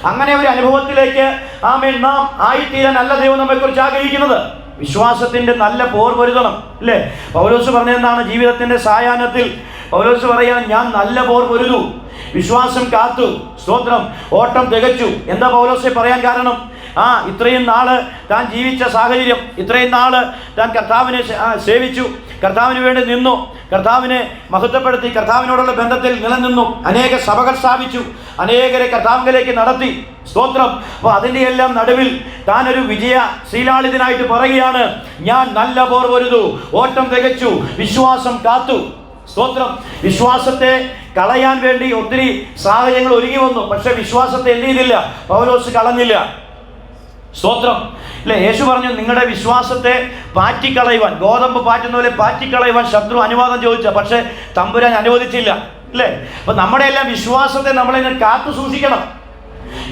അങ്ങനെ ഒരു അനുഭവത്തിലേക്ക് നാം ആയിത്തീരാനല്ല ദൈവം നമ്മെക്കുറിച്ച് ആഗ്രഹിക്കുന്നത്. വിശ്വാസത്തിൻ്റെ നല്ല പോർ പൊരുതണം, അല്ലേ? പൗലോസ് പറഞ്ഞെന്താണ്? ജീവിതത്തിൻ്റെ സായാഹ്നത്തിൽ പൗലോസ് പറയുകയാണ്, ഞാൻ നല്ല പോർ പൊരുതു, വിശ്വാസം കാത്തു, സ്തോത്രം, ഓട്ടം തികച്ചു. എന്താ പൗലോസെ പറയാൻ കാരണം? ഇത്രയും നാള് താൻ ജീവിച്ച സാഹചര്യം, ഇത്രയും നാള് താൻ കർത്താവിനെ സേവിച്ചു, കർത്താവിന് വേണ്ടി നിന്നു, കർത്താവിനെ മഹത്വപ്പെടുത്തി, കർത്താവിനോടുള്ള ബന്ധത്തിൽ നിലനിന്നു, അനേക സഭകൾ സ്ഥാപിച്ചു, അനേകരെ കർത്താവിലേക്ക് നടത്തി, സ്തോത്രം. അപ്പോൾ അതിൻ്റെ എല്ലാം നടുവിൽ താനൊരു വിജയശീലാളിതനായിട്ട് പറയുകയാണ്, ഞാൻ നല്ല പോർ പൊരുതു, ഓട്ടം തികച്ചു, വിശ്വാസം കാത്തു, സ്തോത്രം. വിശ്വാസത്തെ കളയാൻ വേണ്ടി ഒത്തിരി സാഹചര്യങ്ങൾ ഒരുങ്ങി വന്നു. പക്ഷെ വിശ്വാസത്തെ എന്ത് ചെയ്തില്ല? പൗലോസ് കളഞ്ഞില്ല, സ്തോത്രം, അല്ലേ? യേശു പറഞ്ഞു, നിങ്ങളുടെ വിശ്വാസത്തെ പാറ്റിക്കളയുവാൻ, ഗോതമ്പ് പാറ്റുന്ന പോലെ പാറ്റിക്കളയുവാൻ ശത്രു അനുവാദം ചോദിച്ച, പക്ഷെ തമ്പുരാൻ അനുവദിച്ചില്ല, അല്ലേ? അപ്പൊ നമ്മുടെ എല്ലാം വിശ്വാസത്തെ നമ്മളെ കാത്തു സൂക്ഷിക്കണം.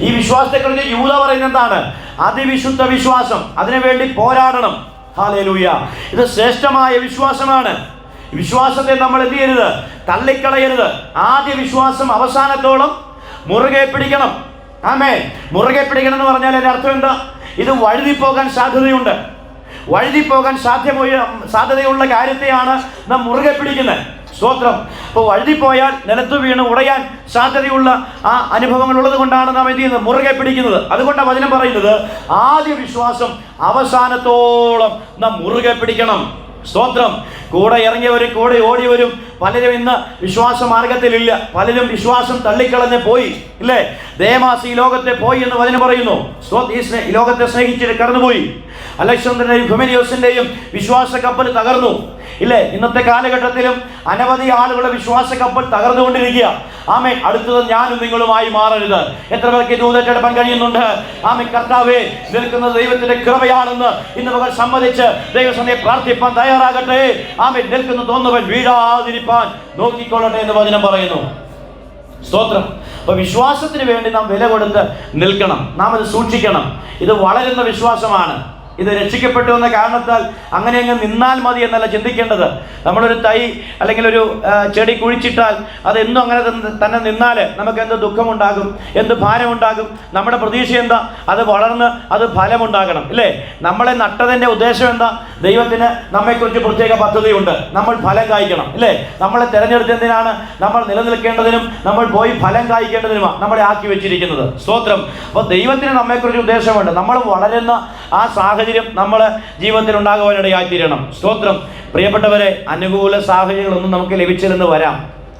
ഈ വിശ്വാസത്തെക്കുറിച്ച് യൂദാ പറയുന്നത് എന്താണ്? അതിവിശുദ്ധ വിശ്വാസം, അതിനുവേണ്ടി പോരാടണം. ഹല്ലേലൂയ! ഇത് ശ്രേഷ്ഠമായ വിശ്വാസമാണ്. വിശ്വാസത്തെ നമ്മൾ എന്ത് ചെയ്യരുത്? തള്ളിക്കളയരുത്. ആദ്യ വിശ്വാസം അവസാനത്തോളം മുറുകെ പിടിക്കണം. ആമേൻ. മുറുകെ പിടിക്കണം എന്ന് പറഞ്ഞാൽ അതിൻ്റെ അർത്ഥം എന്താ? ഇത് വഴുതിപ്പോകാൻ സാധ്യതയുണ്ട്. വഴുതിപ്പോകാൻ സാധ്യതയുള്ള കാര്യത്തെയാണ് നാം മുറുകെ പിടിക്കുന്നത്, സ്തോത്രം. അപ്പോൾ വഴുതിപ്പോയാൽ നിലത്ത് വീണ് ഉടയാൻ സാധ്യതയുള്ള ആ അനുഭവങ്ങൾ ഉള്ളത് കൊണ്ടാണ് നാം എന്ത് ചെയ്യുന്നത്? മുറുകെ പിടിക്കുന്നത്. അതുകൊണ്ടാണ് വചനം പറയുന്നത്, ആദ്യ വിശ്വാസം അവസാനത്തോളം നാം മുറുകെ പിടിക്കണം, സ്തോത്രം. കൂടെ ഇറങ്ങിയവരും കൂടെ ഓടിയവരും പലരും ഇന്ന് വിശ്വാസ മാർഗത്തിലില്ല. പലരും വിശ്വാസം തള്ളിക്കളഞ്ഞ് പോയി, ഇല്ലേ? ദേമാസ് ഈ ലോകത്തെ പോയി എന്ന് വചനം പറയുന്നു. ഈ ലോകത്തെ സ്നേഹിച്ചിട്ട് കടന്നുപോയി. അലക്സാണ്ടറിന്റെയും ഹ്യൂമനിയോസിന്റെയും വിശ്വാസ കപ്പൽ തകർന്നു, ഇല്ലേ? ഇന്നത്തെ കാലഘട്ടത്തിലും അനവധി ആളുകളുടെ വിശ്വാസ കപ്പൽ തകർന്നുകൊണ്ടിരിക്കുക. ആമേൻ. അടുത്തത് ഞാനും നിങ്ങളുമായി മാറരുത്. എത്ര പേർക്ക് ദൂതറ്റെടുപ്പാൻ കഴിയുന്നുണ്ട്? ആമേൻ. കർത്താവേ, നിൽക്കുന്നത് ദൈവത്തിന്റെ കൃപയാണെന്ന് ഇന്ന് മകൾ സമ്മതിച്ച് ദൈവസമയെ പ്രാർത്ഥിപ്പാൻ തയ്യാറാകട്ടെ. ആമേൻ. നിൽക്കുന്നു തോന്നുവൻ വീഴാതിരിപ്പാൻ നോക്കിക്കൊള്ളട്ടെ എന്ന് വചനം പറയുന്നു, സ്തോത്രം. അപ്പൊ വിശ്വാസത്തിന് വേണ്ടി നാം വില കൊടുത്ത് നിൽക്കണം, നാം അത് സൂക്ഷിക്കണം. ഇത് വളരുന്ന വിശ്വാസമാണ്. ഇത് രക്ഷിക്കപ്പെട്ടു എന്ന കാരണത്താൽ അങ്ങനെ അങ്ങ് നിന്നാൽ മതി എന്നല്ല ചിന്തിക്കേണ്ടത്. നമ്മളൊരു തൈ അല്ലെങ്കിൽ ഒരു ചെടി കുഴിച്ചിട്ടാൽ അതെന്നും അങ്ങനെ തന്നെ നിന്നാൽ നമുക്ക് എന്ത് ദുഃഖമുണ്ടാകും, എന്ത് ഭാരമുണ്ടാകും? നമ്മുടെ പ്രതീക്ഷ എന്താ? അത് വളർന്ന് അത് ഫലമുണ്ടാകണം, ഇല്ലേ? നമ്മളെ നട്ടതിൻ്റെ ഉദ്ദേശം എന്താ? ദൈവത്തിന് നമ്മെക്കുറിച്ച് പ്രത്യേക പദ്ധതിയുണ്ട്. നമ്മൾ ഫലം കായ്ക്കണം, ഇല്ലേ? നമ്മളെ തിരഞ്ഞെടുത്തതിനാണ് നമ്മൾ നിലനിൽക്കേണ്ടതിനും നമ്മൾ പോയി ഫലം കായ്ക്കേണ്ടതിനുമാണ് നമ്മളെ ആക്കി വെച്ചിരിക്കുന്നത്, സ്തോത്രം. അപ്പോൾ ദൈവത്തിന് നമ്മെക്കുറിച്ച് ഉദ്ദേശമുണ്ട്. നമ്മൾ വളരുന്ന ആ സാഹചര്യം നമ്മൾ ജീവിതത്തിൽ ഉണ്ടാകുവാനിടയായിത്തീരണം, സ്തോത്രം. പ്രിയപ്പെട്ടവരെ, അനുകൂല സാഹചര്യങ്ങളൊന്നും നമുക്ക് ലഭിച്ചില്ലെന്ന് വരാം,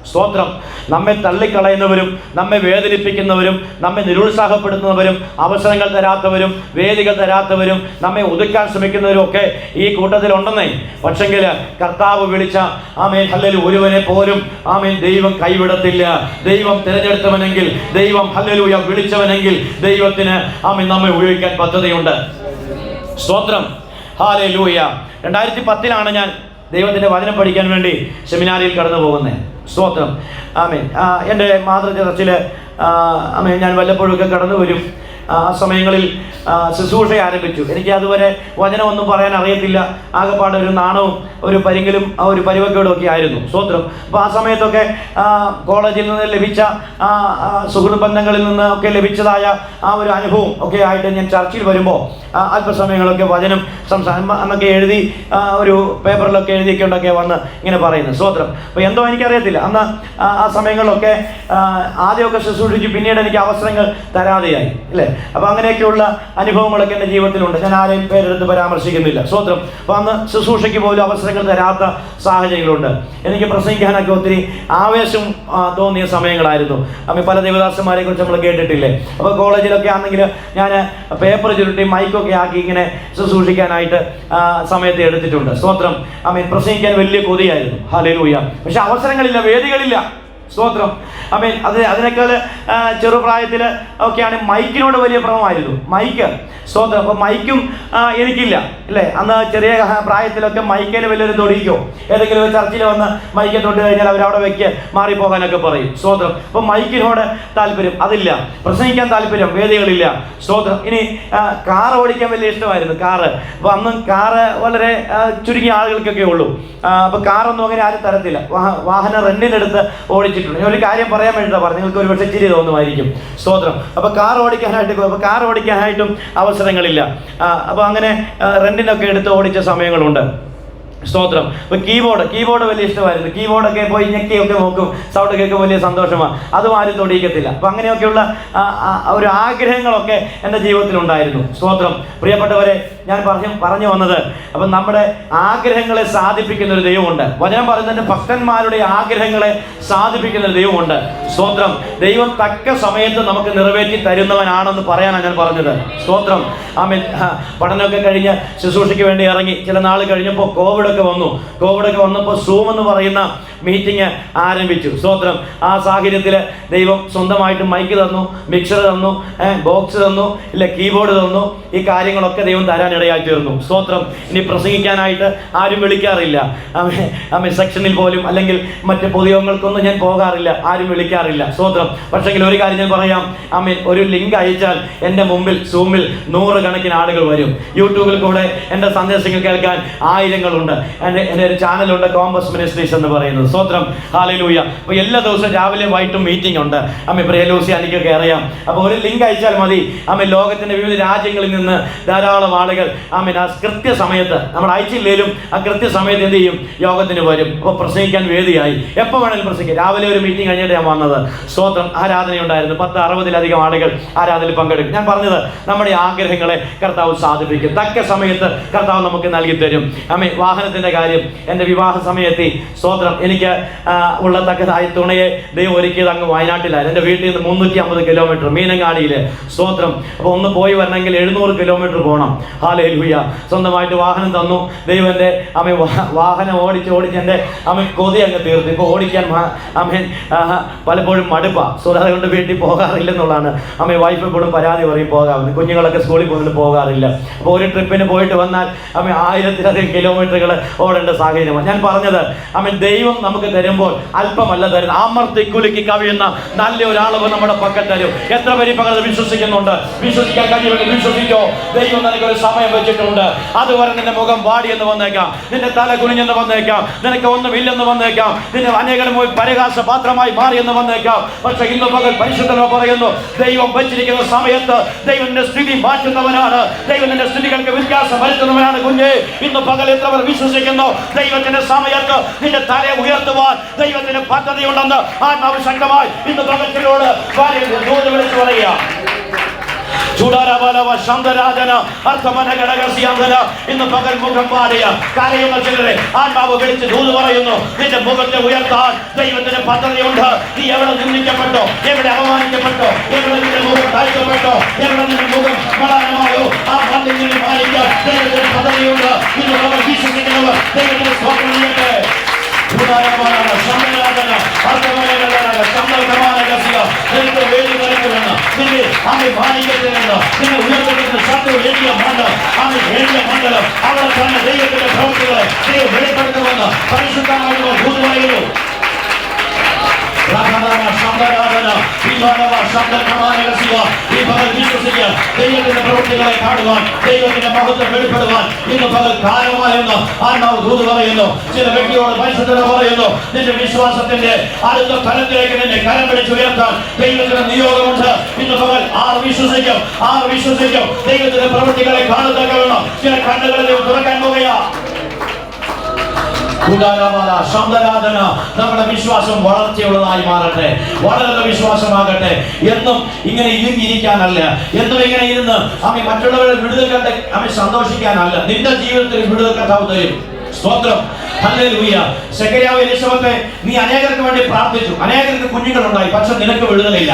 സ്തോത്രം. നമ്മെ തള്ളിക്കളയുന്നവരും നമ്മെ വേദനിപ്പിക്കുന്നവരും നമ്മെ നിരുത്സാഹപ്പെടുത്തുന്നവരും അവസരങ്ങൾ തരാത്തവരും വേദികൾ തരാത്തവരും നമ്മെ ഒതുക്കാൻ ശ്രമിക്കുന്നവരും ഒക്കെ ഈ കൂട്ടത്തിലുണ്ടെന്നേ. പക്ഷെങ്കിൽ കർത്താവ് വിളിച്ച ആമേൻ ഹല്ലേലൂയ ഒരുവനെ പോലും ആമേൻ ദൈവം കൈവിടത്തില്ല. ദൈവം തിരഞ്ഞെടുത്തവനെങ്കിൽ, ദൈവം ഹല്ലേലൂയ വിളിച്ചവനെങ്കിൽ ദൈവത്തിന് ആമേൻ നമ്മെ ഉപയോഗിക്കാൻ പദ്ധതിയുണ്ട്, സ്തോത്രം. ഹല്ലേലൂയ. 2010 ഞാൻ ദൈവത്തിൻ്റെ വചനം പഠിക്കാൻ വേണ്ടി സെമിനാരിയിൽ കടന്നു പോകുന്നത്, സ്തോത്രം. ആമേൻ. എൻ്റെ മാതൃചർച്ചിൽ ആമേൻ ഞാൻ വല്ലപ്പോഴൊക്കെ കടന്നു വരും. ആ സമയങ്ങളിൽ ശുശ്രൂഷ ആരംഭിച്ചു. എനിക്ക് അതുവരെ വചനമൊന്നും പറയാൻ അറിയത്തില്ല. ആകെപ്പാടെ ഒരു നാണവും ഒരു പരിങ്ങലും ഒരു പരിവക്കേടും ഒക്കെ ആയിരുന്നു, സ്തോത്രം. അപ്പോൾ ആ സമയത്തൊക്കെ കോളേജിൽ നിന്ന് ലഭിച്ച സുഹൃത്ത് ബന്ധങ്ങളിൽ നിന്ന് ഒക്കെ ലഭിച്ചതായ ആ ഒരു അനുഭവം ഒക്കെ ആയിട്ട് ഞാൻ ചർച്ചിൽ വരുമ്പോൾ അല്പസമയങ്ങളൊക്കെ വചനം അന്നൊക്കെ എഴുതി ഒരു പേപ്പറിലൊക്കെ എഴുതിക്കൊണ്ടൊക്കെ വന്ന് ഇങ്ങനെ പറയുന്നത്, സ്തോത്രം. അപ്പോൾ എന്തോ എനിക്കറിയത്തില്ല. അന്ന് ആ സമയങ്ങളിലൊക്കെ ആദ്യമൊക്കെ ശുശ്രൂഷിച്ച് പിന്നീട് എനിക്ക് അവസരങ്ങൾ തരാതെയായി, അല്ലേ? അപ്പോൾ അങ്ങനെയൊക്കെയുള്ള അനുഭവങ്ങളൊക്കെ എൻ്റെ ജീവിതത്തിലുണ്ട്. ഞാൻ ആരെയും പേരെടുത്ത് പരാമർശിക്കുന്നില്ല, സ്തോത്രം. അപ്പോൾ അന്ന് ശുശ്രൂഷയ്ക്ക് പോലും അവസരങ്ങൾ തരാത്ത സാഹചര്യങ്ങളുണ്ട്. എനിക്ക് പ്രസംഗിക്കാനൊക്കെ ഒത്തിരി ആവേശം തോന്നിയ സമയങ്ങളായിരുന്നു. അപ്പോൾ പല ദേവദാസന്മാരെ കുറിച്ച് നമ്മൾ കേട്ടിട്ടില്ലേ? അപ്പോൾ കോളേജിലൊക്കെ ആണെങ്കിൽ ഞാൻ പേപ്പർ ചുരുട്ടി മൈക്കൊക്കെ ആക്കി ഇങ്ങനെ ശുശ്രൂഷിക്കാനായിട്ട് സമയത്ത് എടുത്തിട്ടുണ്ട്, സ്തോത്രം. പ്രസംഗിക്കാൻ വലിയ കൊതിയായിരുന്നു, ഹല്ലേലൂയ. പക്ഷെ അവസരങ്ങളില്ല, വേദികളില്ല, സ്തോത്രം. ആമേൻ. അതിനേക്കാൾ ചെറുപ്രായത്തിൽ ഒക്കെയാണ് മൈക്കിനോട് വലിയ ഭ്രമമായിരുന്നു. മൈക്ക്, സ്തോത്രം. അപ്പോൾ മൈക്കും എനിക്കില്ല അല്ലേ. അന്ന് ചെറിയ പ്രായത്തിലൊക്കെ മൈക്കേൽ വലിയൊരു തൊടിക്കോ ഏതെങ്കിലും ഒരു ചർച്ചിൽ വന്ന് മൈക്കെ തൊട്ട് കഴിഞ്ഞാൽ അവരവിടെ വെക്ക് മാറിപ്പോകാനൊക്കെ പറയും. സ്തോത്രം. അപ്പോൾ മൈക്കിനോട് താല്പര്യം അതില്ല. പ്രസംഗിക്കാൻ താല്പര്യം, വേദികളില്ല. സ്തോത്രം. ഇനി കാർ ഓടിക്കാൻ വലിയ ഇഷ്ടമായിരുന്നു. കാറ്, അപ്പോൾ അന്നും കാറ് വളരെ ചുരുങ്ങിയ ആളുകൾക്കൊക്കെ ഉള്ളൂ. അപ്പോൾ കാറൊന്നും അങ്ങനെ ആരും തരത്തില്ല. വാഹനം റെന്റിനെടുത്ത് ഓടിച്ചിട്ടുണ്ട്. ഞാൻ ഒരു കാര്യം പറയാൻ വേണ്ടിയിട്ടാണ് പറഞ്ഞു, നിങ്ങൾക്ക് ഒരു പക്ഷേ ചിരി തോന്നുമായിരിക്കും. സ്തോത്രം. അപ്പോൾ കാർ ഓടിക്കാനായിട്ടും അവസരങ്ങളില്ല. അപ്പോൾ അങ്ങനെ റെന്റിനൊക്കെ എടുത്ത് ഓടിച്ച സമയങ്ങളുണ്ട്. സ്തോത്രം. ഇപ്പോൾ കീബോർഡ് വലിയ ഇഷ്ടമായിരുന്നു. കീബോർഡൊക്കെ പോയി ഞെക്കിയൊക്കെ നോക്കും, സൗണ്ട് കേൾക്കും, വലിയ സന്തോഷമാണ്. അതും ആരും തൊടിയിക്കത്തില്ല. അപ്പം അങ്ങനെയൊക്കെയുള്ള ഒരു ആഗ്രഹങ്ങളൊക്കെ എൻ്റെ ജീവിതത്തിലുണ്ടായിരുന്നു. സ്തോത്രം. പ്രിയപ്പെട്ടവരെ, ഞാൻ പറഞ്ഞു വന്നത്, അപ്പം നമ്മുടെ ആഗ്രഹങ്ങളെ സാധിപ്പിക്കുന്ന ഒരു ദൈവമുണ്ട്. വചനം പറയുന്നതിൻ്റെ ഭക്തന്മാരുടെ ആഗ്രഹങ്ങളെ സാധിപ്പിക്കുന്ന ഒരു ദൈവമുണ്ട്. സ്തോത്രം. ദൈവം തക്ക സമയത്ത് നമുക്ക് നിറവേറ്റി തരുന്നവനാണെന്ന് പറയാനാണ് ഞാൻ പറഞ്ഞത്. സ്തോത്രം. ആമേൻ. പഠനമൊക്കെ കഴിഞ്ഞ് ശുശ്രൂഷയ്ക്ക് വേണ്ടി ഇറങ്ങി ചില നാൾ കഴിഞ്ഞപ്പോൾ കോവിഡൊക്കെ വന്നപ്പോൾ സൂം എന്ന് പറയുന്ന മീറ്റിംഗ് ആരംഭിച്ചു. സ്തോത്രം. ആ സാഹചര്യത്തിൽ ദൈവം സ്വന്തമായിട്ട് മൈക്ക് തന്നു, മിക്സർ തന്നു, ബോക്സ് തന്നു, ഇല്ല കീബോർഡ് തന്നു. ഈ കാര്യങ്ങളൊക്കെ ദൈവം തരാനിടയായി തീർന്നു. സ്തോത്രം. ഇനി പ്രസംഗിക്കാനായിട്ട് ആരും വിളിക്കാറില്ല. സെക്ഷനിൽ പോലും അല്ലെങ്കിൽ മറ്റ് പൊതുയോഗങ്ങൾക്കൊന്നും ഞാൻ പോകാറില്ല, ആരും വിളിക്കാറില്ല. സ്തോത്രം. പക്ഷെങ്കിൽ ഒരു കാര്യം ഞാൻ പറയാം. ഒരു ലിങ്ക് അയച്ചാൽ എൻ്റെ മുമ്പിൽ സൂമിൽ 100 കണക്കിന് ആളുകൾ വരും. യൂട്യൂബിൽ കൂടെ എൻ്റെ സന്ദേശങ്ങൾ കേൾക്കാൻ ആയിരങ്ങളുണ്ട്. എൻ്റെ ഒരു ചാനലുണ്ട്, കോമ്പസ് മിനിസ്ട്രീസ് എന്ന് പറയുന്നത്. സ്തോത്രം. ഹല്ലേലൂയ. അപ്പോൾ എല്ലാ ദിവസവും രാവിലെ വൈകിട്ടും മീറ്റിംഗ് ഉണ്ട്. പ്രിയലൂസി എനിക്കൊക്കെ അറിയാം. അപ്പോൾ ഒരു ലിങ്ക് അയച്ചാൽ മതി. ലോകത്തിൻ്റെ വിവിധ രാജ്യങ്ങളിൽ നിന്ന് ധാരാളം ആളുകൾ ആ കൃത്യസമയത്ത്, നമ്മൾ അയച്ചില്ലേലും ആ കൃത്യസമയത്ത് എന്ത് ചെയ്യും, യോഗത്തിന് വരും. അപ്പോൾ പ്രസംഗിക്കാൻ വേദിയായി. എപ്പോൾ വേണമെങ്കിലും പ്രസംഗിക്കാം. രാവിലെ ഒരു മീറ്റിംഗ് കഴിഞ്ഞിട്ട് ഞാൻ വന്നത്. സ്തോത്രം. ആരാധനയുണ്ടായിരുന്നു. 10-60 ആളുകൾ ആരാധനയിൽ പങ്കെടുക്കും. ഞാൻ പറഞ്ഞത്, നമ്മുടെ ആഗ്രഹങ്ങളെ കർത്താവ് സാധിപ്പിക്കും. തക്ക സമയത്ത് കർത്താവ് നമുക്ക് നൽകി തരും. വാഹനത്തിൻ്റെ കാര്യം, എൻ്റെ വിവാഹ സമയത്ത് സ്തോത്രം, എനിക്ക് ഉള്ള തക്കതായ തുണയെ ദൈവം ഒരുക്കിയത് അങ്ങ് വയനാട്ടിലായിരുന്നു. എൻ്റെ വീട്ടിൽ നിന്ന് 350 കിലോമീറ്റർ മീനങ്ങാടിയിൽ. സ്തോത്രം. അപ്പോൾ ഒന്ന് പോയി വരണമെങ്കിൽ 700 കിലോമീറ്റർ പോകണം. ഹല്ലേലൂയ. സ്വന്തമായിട്ട് വാഹനം തന്നു ദൈവം. എൻ്റെ വാഹനം ഓടിച്ച് എൻ്റെ കൊതി അങ്ങ് തീർന്നു. ഇപ്പോൾ ഓടിക്കാൻ പലപ്പോഴും മടുപ്പാണ്. അതുകൊണ്ട് വീട്ടിൽ പോകാറില്ലെന്നുള്ളതാണ്. വൈഫ് എപ്പോഴും പരാതി പറയും പോകാമെന്ന്. കുഞ്ഞുങ്ങളൊക്കെ സ്കൂളിൽ പോകുന്നത് പോകാറില്ല. അപ്പോൾ ഒരു ട്രിപ്പിന് പോയിട്ട് വന്നാൽ 1000-ലധികം കിലോമീറ്ററുകൾ ഓടേണ്ട സാഹചര്യമാണ്. ഞാൻ പറഞ്ഞത്, ദൈവം നമുക്ക് തരുമ്പോൾ അല്പമല്ല തരുന്നത്, അമർത്തി കുലുക്കി കവിയുന്ന നല്ല ഒരാളവ് നമ്മുടെ പക്കൽ തരും. എത്ര പേര് പകർന്ന് വിശ്വസിക്കുന്നുണ്ട്? വിശ്വസിക്കാൻ കഴിയുമെങ്കിൽ വിശ്വസിക്കോ. ദൈവം നിനക്കൊരു സമയം വെച്ചിട്ടുണ്ട്. അതുവരെ നിന്റെ മുഖം വാടിയെന്ന് വന്നേക്കാം, നിന്റെ തല കുനിഞ്ഞെന്ന് വന്നേക്കാം, നിനക്ക് ഒന്നുമില്ലെന്ന് വന്നേക്കാം, നിന്റെ അനേകം പരിഹാസ പാത്രമായി മാറിയെന്ന് വന്നേക്കാം. പക്ഷെ ഇന്ന് പകൽ പരിശുദ്ധനോ പറയുന്നു, ദൈവം വെച്ചിരിക്കുന്ന സമയത്ത് ദൈവത്തിന്റെ സ്ഥിതി മാറ്റുന്നവനാണ്. ദൈവത്തിന്റെ സ്ഥിതികൾക്ക് വ്യത്യാസം വരുത്തുന്നവനാണ്. കുഞ്ഞേ, ഇന്ന് പകൽ എത്ര പേർ വിശ്വസിക്കുന്നു? ദൈവത്തിന്റെ സമയത്ത് നിന്റെ തലയെ ഉയർത്തുവാൻ ദൈവത്തിന് പദ്ധതിയുണ്ടെന്ന് ആത്മാവ് ശക്തമായി ഇന്ന് പകലിനോട് വിളിച്ചു പറയുക. ഇന്ന് പകൽ മുഖം പാടിയ കരയുന്ന ചിലരെ ആത്മാവ് വിളിച്ച് ദൂത് പറയുന്നു, നിന്റെ മുഖത്തെ ഉയർത്താൻ ദൈവത്തിന് പദ്ധതിയുണ്ട്. നീ എവിടെ നിന്ദിക്കപ്പെട്ടോ, എവിടെ അപമാനിക്കപ്പെട്ടോ, എവിടെ നിന്റെ മുഖം താഴ്ത്തപ്പെട്ടോ, എവിടെ നിന്റെ മുഖം മലാനമായോ, ആ പദ്ധതി പാലിക്കാൻ ദൈവത്തിന് പദ്ധതിയുണ്ട്. ഇന്ന് പകൽ വിശ്വസിക്കുന്നവർ ദൈവത്തിന് സ്തോത്രം ചെയ്യട്ടെ. ദൈവത്തിന്റെ പ്രവൃത്തികളെ ദൈവം വെളിപ്പെടുത്തുമെന്ന് പരിശുദ്ധമായുള്ള ദൂത് പറയുന്നു. ദൈവത്തിന്റെ പ്രവൃത്തികളെ കാണുവാൻ, ദൈവത്തിന്റെ മഹത്വം വെളിപ്പെടുവാൻ ഇന്ന് പകൽ കാരണമായെന്ന് ആത്മാവ് ദൂത് പറയുന്നു. ചില വ്യക്തിയോട് പരിശുദ്ധത പറയുന്നു, നിന്റെ വിശ്വാസത്തിന്റെ അടുത്ത ഫലത്തിലേക്ക് നിന്നെ കരം പിടിച്ചുയർത്താൻ ദൈവത്തിന്റെ നിയോഗമുണ്ട്. ഇന്ന് പകൽ ആർ വിശ്വസിക്കും ദൈവത്തിന്റെ പ്രവൃത്തികളെ കാണുന്നവരണം. ചില കണ്ണുകളെ തുറക്കാൻ പോകുകയാണ്. നമ്മുടെ വിശ്വാസം വളർച്ചയുള്ളതായി മാറട്ടെ, വളരുന്ന വിശ്വാസമാകട്ടെ. എന്നും ഇങ്ങനെ ഇരുന്നിരിക്കാനല്ല, എന്നും ഇങ്ങനെ ഇരുന്ന് മറ്റുള്ളവരുടെ വിടുതൽ കണ്ട് സന്തോഷിക്കാനല്ല. നിന്റെ ജീവിതത്തിൽ വിടുതൽ കർത്താവ് തരും. സ്തോത്രം. ഹല്ലേലൂയ. സെഖര്യാവ് എലിശബത്തെ, നീ അനേകർക്ക് വേണ്ടി പ്രാർത്ഥിച്ചു, അനേകർക്ക് കുഞ്ഞുങ്ങളുണ്ടായി, പക്ഷെ നിനക്ക് വിടുതലില്ല.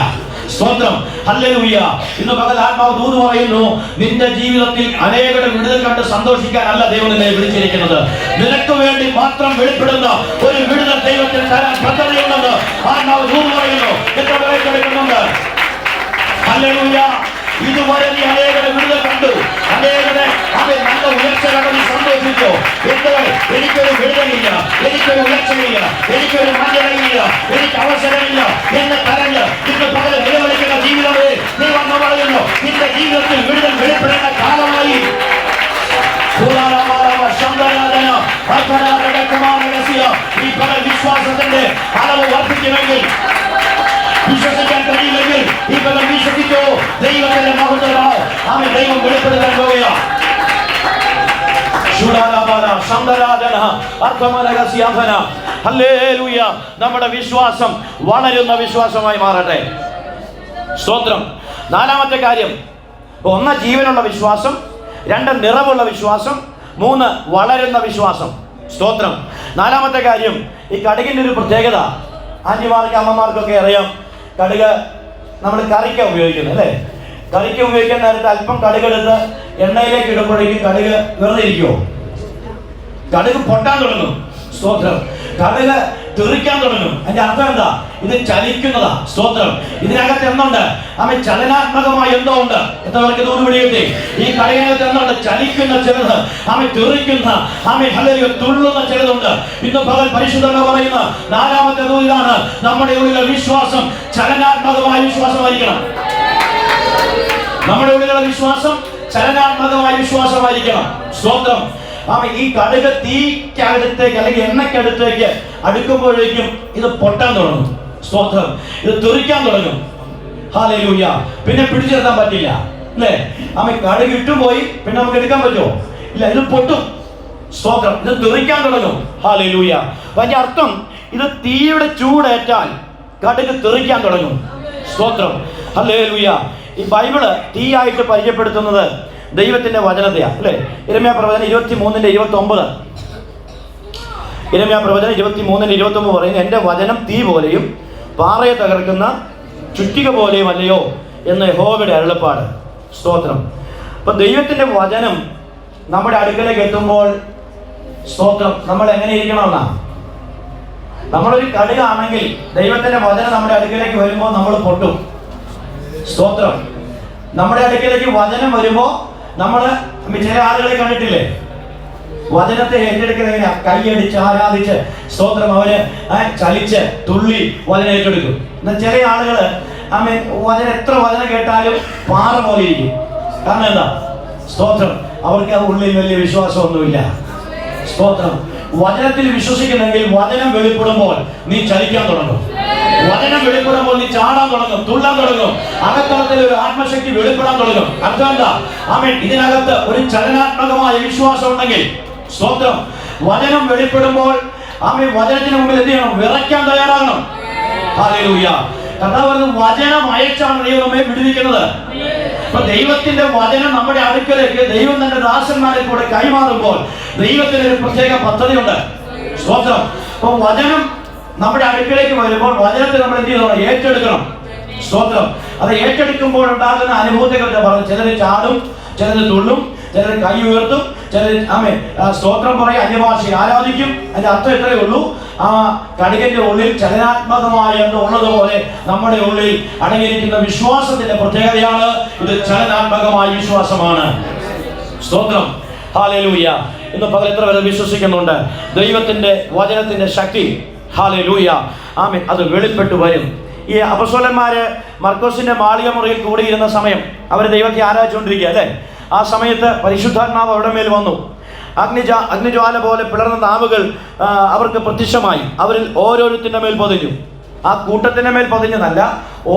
സ്തോത്രം, ഹല്ലേലൂയ. ഇന്ന് പകൽ ആത്മാവ് ദൂത് പറയുന്നു, നിന്റെ ജീവിതത്തിൽ അനേകരുടെ വിടുതൽ കണ്ട് സന്തോഷിക്കാനല്ല ദൈവം നിന്നെ വിളിച്ചിരിക്കുന്നത്. നിനക്ക് വേണ്ടി മാത്രം വെളിപ്പെടുന്ന ഒരു വിടുതൽ ദൈവത്തിന് തരാൻ പദ്ധതിയുണ്ടെന്ന് ആത്മാവ് ദൂത് പറയുന്നു. എത്ര പേരെ കേൾക്കുന്നുണ്ട്? ഹല്ലേലൂയ. ഇതുവരെ നീ അനേകരുടെ വിടുതൽ കണ്ടു, അനേകരുടെ അവൻ നല്ല ഉയർച്ച കണ്ടു സന്തോഷിച്ചു. എന്നാൽ എനിക്കൊരു വിടുതലില്ല, എനിക്കൊരു ഉയർച്ചയില്ല, എനിക്കൊരു മഞ്ഞളില്ല, എനിക്ക് അവസരമില്ല എന്ന് കരഞ്ഞ് ഇന്ന് പകരം നിലവിളിക്കുന്ന ജീവിതമേ, നീ വന്ന് പറയുന്നു, നിന്റെ ജീവിതത്തിൽ വിടുതൽ വെളിപ്പെടേണ്ട കാലമായി. ഈ പകൽ വിശ്വാസത്തിന്റെ അളവ് വർദ്ധിക്കുമെങ്കിൽ, വിശ്വസിക്കാൻ കഴിയില്ലെങ്കിൽ ഈ പകൽ വിശ്വസിച്ചോ, ദൈവത്തിന്റെ മഹത്വമാണ് ആമേൻ. ദൈവം വെളിപ്പെടുത്താൻ പോവുകയാണ്. ഹല്ലേലൂയ. നമ്മുടെ വിശ്വാസം വളരുന്ന വിശ്വാസമായി മാറട്ടെ. സ്തോത്രം. നാലാമത്തെ കാര്യം, ഒന്ന് ജീവനുള്ള വിശ്വാസം, രണ്ട് നിറവുള്ള വിശ്വാസം, മൂന്ന് വളരുന്ന വിശ്വാസം. സ്തോത്രം. നാലാമത്തെ കാര്യം, ഈ കടുകിൻ്റെ ഒരു പ്രത്യേകത ആന്റിമാർക്ക് അമ്മമാർക്കൊക്കെ അറിയാം. കടുക് നമ്മൾ കറിക്ക ഉപയോഗിക്കുന്നത് അല്ലേ? കറിക്ക് ഉപയോഗിക്കാൻ നേരത്തെ അല്പം കടുകെടുത്ത് എണ്ണയിലേക്ക് ഇടുമ്പോഴേക്കും കടുക് വെറുതെ ഇരിക്കുമോ? കടുക് പൊട്ടാൻ തുടങ്ങും. സ്തോത്രം. കടുക് തെറിക്കാൻ തുടങ്ങും. അതിന്റെ അർത്ഥം എന്താ? ഇത് ചലിക്കുന്നതാ. സ്തോത്രം. ഇതിനകത്ത് എന്തുണ്ട്? ആമേൻ, ചലനാത്മകമായി എന്തോ ഉണ്ട്. എത്രവർക്ക് ദൂരം പിടികിട്ടി? ഈ കടുകിനകത്ത് എന്തുണ്ട്? ചലിക്കുന്ന ചിലത്, ആമേൻ, തെറിക്കുന്ന, ആമേൻ, ഹല്ലേലൂയ, തുള്ളുന്ന ചിലതുണ്ട്. ഇന്ന് പകൽ പരിശുദ്ധത പറയുന്ന നാലാമത്തെ ദൂതാണ്, നമ്മുടെ ഉള്ളിലെ വിശ്വാസം ചലനാത്മകമായ വിശ്വാസമായിരിക്കണം. നമ്മുടെ ഉള്ളിലുള്ള വിശ്വാസം ചലനാത്മകമായ വിശ്വാസമായിരിക്കണം. സ്തോത്രം. ആമേൻ. ഈ കടുക് തീക്കടുത്തേക്ക് അല്ലെങ്കിൽ എണ്ണയ്ക്കടുത്തേക്ക് അടുക്കുമ്പോഴേക്കും ഇത് പൊട്ടാൻ തുടങ്ങും. സ്തോത്രം. ഇത് തെറിക്കാൻ തുടങ്ങും. ഹല്ലേലൂയ. പിന്നെ പിടിച്ചെടുക്കാൻ പറ്റില്ല അല്ലേ? ആമേൻ. കടുക് ഇട്ടുപോയി പിന്നെ നമുക്ക് എടുക്കാൻ പറ്റുമോ? ഇല്ല, ഇത് പൊട്ടും. സ്തോത്രം. ഇത് തെറിക്കാൻ തുടങ്ങും. ഹല്ലേലൂയ. അതിന്റെ അർത്ഥം, ഇത് തീയുടെ ചൂടേറ്റാൽ കടുക് തെറിക്കാൻ തുടങ്ങും. സ്തോത്രം. ഹല്ലേലൂയ. ഈ ബൈബിള് തീയായിട്ട് പരിചയപ്പെടുത്തുന്നത് ദൈവത്തിന്റെ വചനത്തെയാണ് അല്ലേ? യിരെമ്യാ പ്രവചനം 23:29. യിരെമ്യാ പ്രവചനം 23:29 പറയുന്നത്, എന്റെ വചനം തീ പോലെയും പാറയെ തകർക്കുന്ന ചുറ്റിക പോലെയും അല്ലയോ എന്ന് യഹോവയുടെ അരുളപ്പാട്. സ്തോത്രം. അപ്പൊ ദൈവത്തിന്റെ വചനം നമ്മുടെ അടുക്കലേക്ക് എത്തുമ്പോൾ, സ്തോത്രം, നമ്മൾ എങ്ങനെ ഇരിക്കണമെന്നാ? നമ്മളൊരു കടുകാണെങ്കിൽ ദൈവത്തിന്റെ വചനം നമ്മുടെ അടുക്കലേക്ക് വരുമ്പോൾ നമ്മൾ പൊട്ടും. സ്തോത്രം. നമ്മുടെ അടുക്കലേക്ക് വചനം വരുമ്പോ നമ്മള് ചില ആളുകളെ കണ്ടിട്ടില്ലേ, വചനത്തെ ഏറ്റെടുക്കുന്ന എങ്ങനെയാ? കൈയടിച്ച് ആരാധിച്ച്, സ്തോത്രം, അവര് ചലിച്ച് തുള്ളി വചനം ഏറ്റെടുക്കും. എന്നാൽ ചില ആളുകള് വചനം എത്ര വചനം കേട്ടാലും പാറ പോലെ ഇരിക്കും. കാരണം എന്താ? സ്തോത്രം, അവർക്ക് ആ ഉള്ളിൽ വലിയ വിശ്വാസമൊന്നുമില്ല. സ്തോത്രം. വചനത്തിൽ വിശ്വസിക്കുന്നെങ്കിൽ വചനം വെളിപ്പെടുമ്പോൾ നീ ചലിക്കാൻ തുടങ്ങും. വചനം വെളിപ്പെടുമ്പോൾ നീ ചാടാൻ തുടങ്ങും, തുള്ളാൻ തുടങ്ങും. അകത്തളത്തിൽ ഒരു ആത്മശക്തി വെളിപ്പെടാൻ തുടങ്ങും. അർത്ഥം എന്താ? ആമേൻ. ഇതിനകത്ത് ഒരു ചലനാത്മകമായ വിശ്വാസം ഉണ്ടെങ്കിൽ, സ്തോത്രം, വചനം വെളിപ്പെടുമ്പോൾ ആമേൻ, വചനത്തിന് മുമ്പിൽ എന്ത് ചെയ്യണം? വിറയ്ക്കാൻ തയ്യാറാകണം. ഹല്ലേലൂയ. കർത്താവ് പറഞ്ഞു, വചനം അയച്ചാണ് ദൈവം നമ്മെ വിടുവിക്കുന്നത്. അപ്പൊ ദൈവത്തിന്റെ വചനം നമ്മുടെ അടുക്കലേക്ക് ദൈവം തന്റെ ദാസന്മാരെ കൂടെ കൈമാറുമ്പോൾ ദൈവത്തിന് ഒരു പ്രത്യേക പദ്ധതിയുണ്ട്. സ്തോത്രം. അപ്പൊ വചനം നമ്മുടെ അടുക്കലേക്ക് വരുമ്പോൾ വചനത്തെ നമ്മൾ എന്ത് ചെയ്യണം? ഏറ്റെടുക്കണം. സ്തോത്രം. അത് ഏറ്റെടുക്കുമ്പോൾ ഉണ്ടാകുന്ന അനുഭവത്തെക്കുറിച്ച് പറഞ്ഞു. ചിലര് ചാടും, ചിലര് തുള്ളും, ചിലർ കൈ ഉയർത്തും, ചിലർ സ്തോത്രം പറയും, അന്യഭാഷയിൽ ആരാധിക്കും. അതിന്റെ അർത്ഥം ഇത്രയേ ഉള്ളൂ, ആ കടുകിന്റെ ഉള്ളിൽ ചലനാത്മകമായ എന്തോ ഉള്ളതുപോലെ നമ്മുടെ ഉള്ളിൽ അടങ്ങിയിരിക്കുന്ന വിശ്വാസത്തിന്റെ പ്രത്യേകതയാണ് ഇത്. ചലനാത്മകമായ വിശ്വാസമാണ്. സ്തോത്രം. ഹല്ലേലൂയ. ഇന്ന് പകൽ എത്ര പേര് വിശ്വസിക്കുന്നുണ്ട് ദൈവത്തിന്റെ വചനത്തിന്റെ ശക്തി? ഹല്ലേലൂയ. ആമേൻ. അത് വെളിപ്പെട്ടു വരും. ഈ അപ്പസ്തോലന്മാര് മർക്കോസിന്റെ മാളിക മുറിയിൽ കൂടിയിരുന്ന സമയം അവർ ദൈവത്തെ ആരാധിച്ചുകൊണ്ടിരിക്കുക അല്ലേ? ആ സമയത്ത് പരിശുദ്ധാത്മാവ് അവരുടെ മേൽ വന്നു. അഗ്നിജ്വാല പോലെ പിളർന്ന നാവുകൾ അവർക്ക് പ്രത്യക്ഷമായി. അവരിൽ ഓരോരുത്തരുടെ മേൽ പതിഞ്ഞു. ആ കൂട്ടത്തിന്റെ മേൽ പതിഞ്ഞതല്ല,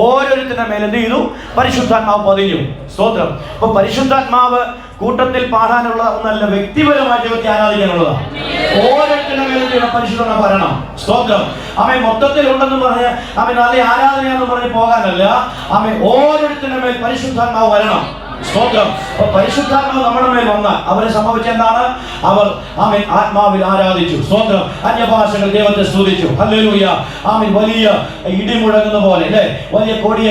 ഓരോരുത്തരുടെ മേൽ എന്ത് ചെയ്തു? പരിശുദ്ധാത്മാവ് പതിഞ്ഞു. സ്തോത്രം. അപ്പൊ പരിശുദ്ധാത്മാവ് കൂട്ടത്തിൽ പാടാനുള്ള ഒന്നല്ല, വ്യക്തിപരമായി ദൈവത്തെ ആരാധിക്കാനുള്ളതാണ്. ഓരോരുത്തരുടെ മേലും പരിശുദ്ധാത്മാവ് വരണം. സ്തോത്രം. അവൻ മൊത്തത്തിൽ ഉണ്ടെന്ന് പറഞ്ഞ് അവൻ നല്ല ആരാധനയാണെന്ന് പറഞ്ഞ് പോകാനല്ല, അവൻ ഓരോരുത്തരുടെ മേൽ പരിശുദ്ധാത്മാവ് വരണം. സ്തോത്രം. പരിശുദ്ധാത്മാവ് നമ്മുടെ മേൽ വന്ന അവരെ സംഭവിച്ചെന്താണ്? അവർ ആമേൻ ആത്മാവിൽ ആരാധിച്ചു. സ്തോത്രം. അന്യഭാഷകൾ ദൈവത്തെ സ്തുതിച്ചു. ഹല്ലേലൂയ. ആമേൻ. വലിയ ഇടി മുഴങ്ങുന്ന പോലെ അല്ലേ, വലിയ കൊടിയ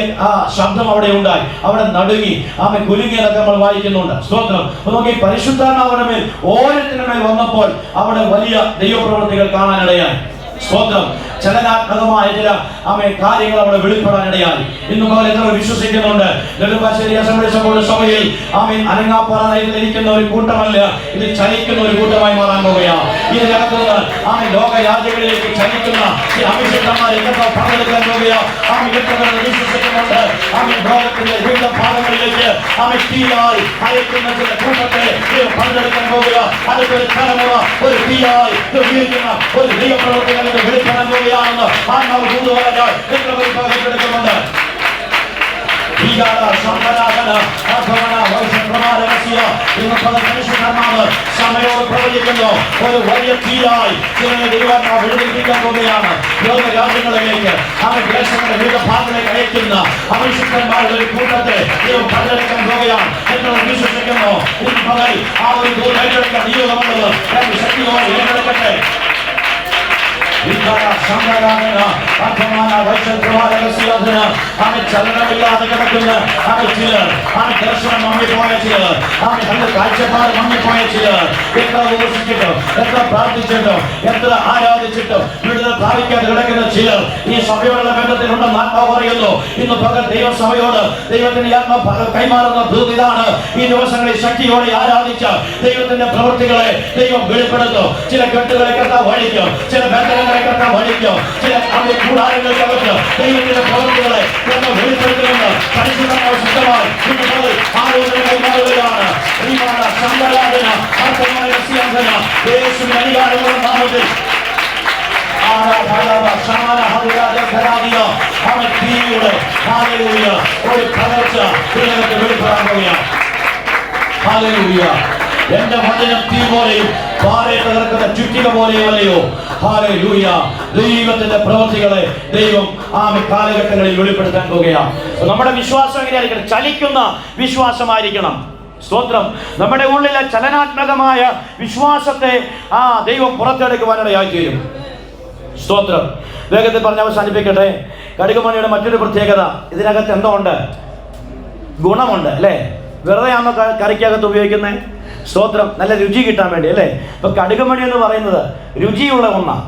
ശബ്ദം അവിടെ ഉണ്ടായി, അവിടെ നടുങ്ങി, ആമേൻ കുലുങ്ങിയതൊക്കെ നമ്മൾ വായിക്കുന്നുണ്ട്. സ്തോത്രം. നോക്കി, പരിശുദ്ധാത്മാവിന്റെ മേൽ ഓരോരുത്തരുടെ മേൽ വന്നപ്പോൾ അവിടെ വലിയ ദൈവപ്രവൃത്തികൾ കാണാനിടയായി. സ്തോത്രം. ചലനാത്മകമായ ചില കാര്യങ്ങൾ അവിടെ വെളിപ്പെടാനിടയായി. ഇന്ന് പോലെ എത്ര വിശ്വസിക്കുന്നുണ്ട്? നെടുമ്പാശ്ശേരി അസംബ്ലി സഭയിൽ അനങ്ങാപ്പാറയിലിരിക്കുന്ന ഒരു കൂട്ടമല്ല, ഇത് ചലിക്കുന്ന ഒരു കൂട്ടമായി മാറാൻ പോവുകയാണ്. ഇതിനകത്തുനിന്ന് ലോക രാജ്യങ്ങളിലേക്ക് ചലിക്കുന്ന അഭിഷേകന്മാർ എത്ര പങ്കെടുക്കാൻ പോവുകയാണ്. വിശ്വസിക്കുന്നുണ്ട്. ലോകത്തിന്റെ വിവിധ ഭാഗങ്ങളിലേക്ക് തീയായി അയക്കുന്ന ചില കൂട്ടത്തെ പങ്കെടുക്കാൻ പോവുക. അതൊരു തലമുറ ഒരു തീയായി ഉപയോഗിക്കുന്ന ഒരു ദൈവപ്രവർത്തകർ വെളിപ്പെടാൻ പോവുകയാണെന്ന് ആത്മാവ് കൂടുതലായി എടുക്കുന്നുണ്ട്. സമയോട് പ്രവചിക്കുന്നു. ഒരു വലിയ തീയായി ദൈവാത്മാവ് എഴുതിപ്പിക്കാൻ പോവുകയാണ്. ലോക രാജ്യങ്ങളിലേക്ക് ദേശങ്ങളുടെ വിവിധ ഭാഗങ്ങളിലേക്ക് അയക്കുന്ന അഭിഷിക്തന്മാരുടെ ഒരു കൂട്ടത്തെ ദൈവം പങ്കെടുക്കാൻ പോവുകയാണ് എന്ന് വിശ്വസിക്കുന്നു. ഇന്ന് പകൽ ആ ഒരു ഏറ്റെടുക്കാൻ നിയോഗമുള്ളത് ശക്തിയോടെ ഏറ്റെടുക്കട്ടെ. ചലനമില്ലാതെ കിടക്കുന്ന ചിലർ, ദർശനം മങ്ങിപ്പോയ ചിലർ, കാഴ്ചപ്പാട് മങ്ങിപ്പോയ ചിലർ, എത്ര ഉപസിച്ചിട്ടോ, എത്ര പ്രാർത്ഥിച്ചിട്ടോ, എത്ര ആരാധിച്ചിട്ടോ വിടുതൽ പ്രാപിക്കാതെ കിടക്കുന്ന ചിലർ ഈ സഭയോടുള്ള ബന്ധത്തിലുണ്ടെന്ന് ആത്മാവ് പറയുന്നു. ഇന്ന് പകൽ ദൈവസഭയോട് ദൈവത്തിന്റെ ആത്മാവ് കൈമാറുന്ന ദൂതിതാണ്. ഈ ദിവസങ്ങളിൽ ശക്തിയോടെ ആരാധിച്ച ദൈവത്തിന്റെ പ്രവൃത്തികളെ ദൈവം വെളിപ്പെടുത്തും. ചില കെട്ടുകളെ കർത്താവ് വഴിക്കും, ചില ബന്ധനങ്ങളെ കർത്താവ് വഴിക്കും, ചില കൂടാരങ്ങൾക്കകത്ത് ദൈവത്തിന്റെ പ്രവൃത്തികളെ വെളിപ്പെടുത്തുമെന്ന് പരിശുദ്ധമായ ശുദ്ധമായി ആലോചന കൈമാറുകയാണ്. യേശുവിന്റെ അധികാരമുള്ള നാമത്തിൽ ഒരു പകർച്ച വെളിപ്പെടാൻ പോവുകയാണ്. എന്റെ വചനം തീ പോലെയും പാറയെ തകർക്കുന്ന ചുറ്റിക പോലെയല്ലയോ. ഹല്ലേലൂയ. ദൈവത്തിന്റെ പ്രവൃത്തികളെ ദൈവം കാലഘട്ടങ്ങളിൽ വെളിപ്പെടുത്താൻ പോവുകയാണ്. നമ്മുടെ വിശ്വാസം എങ്ങനെയായിരിക്കണം? ചലിക്കുന്ന വിശ്വാസമായിരിക്കണം. സ്തോത്രം. നമ്മുടെ ഉള്ളിലെ ചലനാത്മകമായ വിശ്വാസത്തെ ദൈവം പുറത്തെടുക്കുവാനിടയായി തീരും. സ്തോത്രം. വേഗത്തിൽ പറഞ്ഞ് അവസാനിപ്പിക്കട്ടെ. കടുകുമണിയുടെ മറ്റൊരു പ്രത്യേകത, ഇതിനകത്ത് എന്തോ ഉണ്ട്? ഗുണമുണ്ട് അല്ലേ? വെറുതെ ആണോ കറിക്കകത്ത് ഉപയോഗിക്കുന്നത്? സ്തോത്രം. നല്ല രുചി കിട്ടാൻ വേണ്ടി അല്ലേ? ഇപ്പൊ കടുകുമണി എന്ന് പറയുന്നത് രുചിയുള്ള ഒന്നാണ്.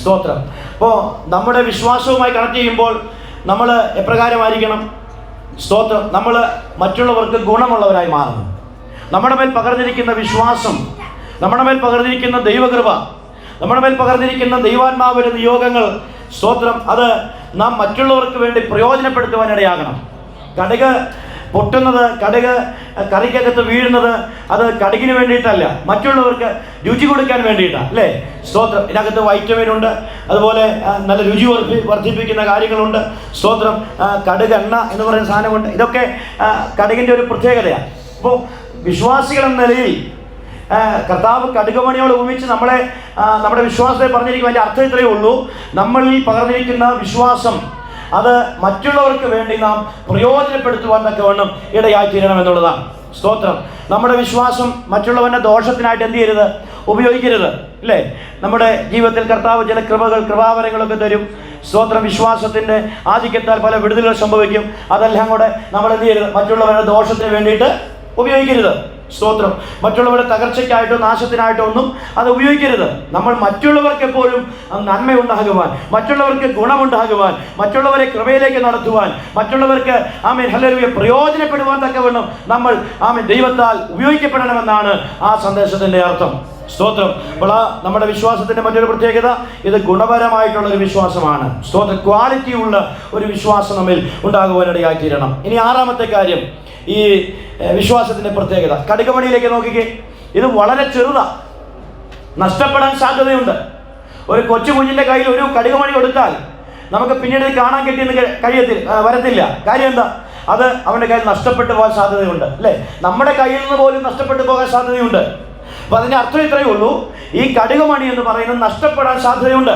സ്തോത്രം. അപ്പോൾ നമ്മുടെ വിശ്വാസവുമായി കണക്ട് ചെയ്യുമ്പോൾ നമ്മൾ എപ്രകാരമായിരിക്കണം? സ്തോത്രം. നമ്മൾ മറ്റുള്ളവർക്ക് ഗുണമുള്ളവരായി മാറണം. നമ്മുടെ മേൽ പകർന്നിരിക്കുന്ന വിശ്വാസം, നമ്മുടെ മേൽ പകർന്നിരിക്കുന്ന ദൈവകൃപ, നമ്മുടെ മേൽ പകർന്നിരിക്കുന്ന ദൈവാത്മാവിന്റെ നിയോഗങ്ങൾ, സ്തോത്രം, അത് നാം മറ്റുള്ളവർക്ക് വേണ്ടി പ്രയോജനപ്പെടുത്തുവാനിടയാകണം. കടുക് പൊട്ടുന്നത്, കടുക് കറിക്കകത്ത് വീഴുന്നത് അത് കടുകിന് വേണ്ടിയിട്ടല്ല, മറ്റുള്ളവർക്ക് രുചി കൊടുക്കാൻ വേണ്ടിയിട്ടാണ് അല്ലേ? സ്തോത്രം. ഇതിനകത്ത് വൈറ്റമിൻ ഉണ്ട്, അതുപോലെ നല്ല രുചി വർദ്ധിപ്പിക്കുന്ന കാര്യങ്ങളുണ്ട്. സ്തോത്രം. കടുക് എണ്ണ എന്ന് പറയുന്ന സാധനമുണ്ട്. ഇതൊക്കെ കടുകിൻ്റെ ഒരു പ്രത്യേകതയാണ്. അപ്പോൾ വിശ്വാസികൾ എന്ന നിലയിൽ കർത്താവ് കടുകുമണിയോട് ഉപമിച്ച് നമ്മുടെ വിശ്വാസത്തെ പറഞ്ഞിരിക്കും. അതിൻ്റെ അർത്ഥം ഇത്രയേ ഉള്ളൂ: നമ്മളിൽ പകർന്നിരിക്കുന്ന വിശ്വാസം അത് മറ്റുള്ളവർക്ക് വേണ്ടി നാം പ്രയോജനപ്പെടുത്തുവാൻ തക്കവണ്ണം ഇടയായി തീരണം എന്നുള്ളതാണ്. സ്തോത്രം. നമ്മുടെ വിശ്വാസം മറ്റുള്ളവൻ്റെ ദോഷത്തിനായിട്ട് എന്ത് ചെയ്യരുത്? ഉപയോഗിക്കരുത് അല്ലേ? നമ്മുടെ ജീവിതത്തിൽ കർത്താവ് ചില കൃപാവരങ്ങളൊക്കെ തരും. സ്തോത്രം. വിശ്വാസത്തിൻ്റെ ആധിക്യത്താൽ പല വിടുതലുകൾ സംഭവിക്കും. അതെല്ലാം കൂടെ നമ്മൾ എന്ത് ചെയ്യരുത്? മറ്റുള്ളവരുടെ ദോഷത്തിന് വേണ്ടിയിട്ട് ഉപയോഗിക്കരുത്. സ്തോത്രം. മറ്റുള്ളവരുടെ തകർച്ചയ്ക്കായിട്ടോ നാശത്തിനായിട്ടോ ഒന്നും അത് ഉപയോഗിക്കരുത്. നമ്മൾ മറ്റുള്ളവർക്ക് എപ്പോഴും നന്മയുണ്ടാകുവാൻ, മറ്റുള്ളവർക്ക് ഗുണമുണ്ടാകുവാൻ, മറ്റുള്ളവരെ കൃപയിലേക്ക് നടത്തുവാൻ, മറ്റുള്ളവർക്ക് ഹല്ലേലൂയ പ്രയോജനപ്പെടുവാൻ തക്കവണ്ണം നമ്മൾ ദൈവത്താൽ ഉപയോഗിക്കപ്പെടണമെന്നാണ് ആ സന്ദേശത്തിൻ്റെ അർത്ഥം. സ്തോത്രം. അപ്പോൾ നമ്മുടെ വിശ്വാസത്തിൻ്റെ മറ്റൊരു പ്രത്യേകത, ഇത് ഗുണപരമായിട്ടുള്ളൊരു വിശ്വാസമാണ്. സ്തോത്രം. ക്വാളിറ്റി ഉള്ള ഒരു വിശ്വാസം നമ്മിൽ ഉണ്ടാകുവാനിടയായി തീരണം. ഇനി ആറാമത്തെ കാര്യം, ഈ വിശ്വാസത്തിൻ്റെ പ്രത്യേകത. കടുകുമണിയിലേക്ക് നോക്കിക്കേ. ഇത് വളരെ ചെറുതാണ്, നഷ്ടപ്പെടാൻ സാധ്യതയുണ്ട്. ഒരു കൊച്ചു കുഞ്ഞിൻ്റെ കയ്യിൽ ഒരു കടുകുമണി കൊടുത്താൽ നമുക്ക് പിന്നീട് കാണാൻ കിട്ടിയെന്ന് വരത്തില്ല. കാര്യം എന്താ? അത് അവൻ്റെ കയ്യിൽ നഷ്ടപ്പെട്ടു പോകാൻ സാധ്യതയുണ്ട് അല്ലേ? നമ്മുടെ കയ്യിൽ നിന്ന് പോലും നഷ്ടപ്പെട്ടു പോകാൻ സാധ്യതയുണ്ട്. അപ്പോൾ അതിൻ്റെ അർത്ഥം ഇത്രയേ ഉള്ളൂ: ഈ കടുകുമണി എന്ന് പറയുന്നത് നഷ്ടപ്പെടാൻ സാധ്യതയുണ്ട്.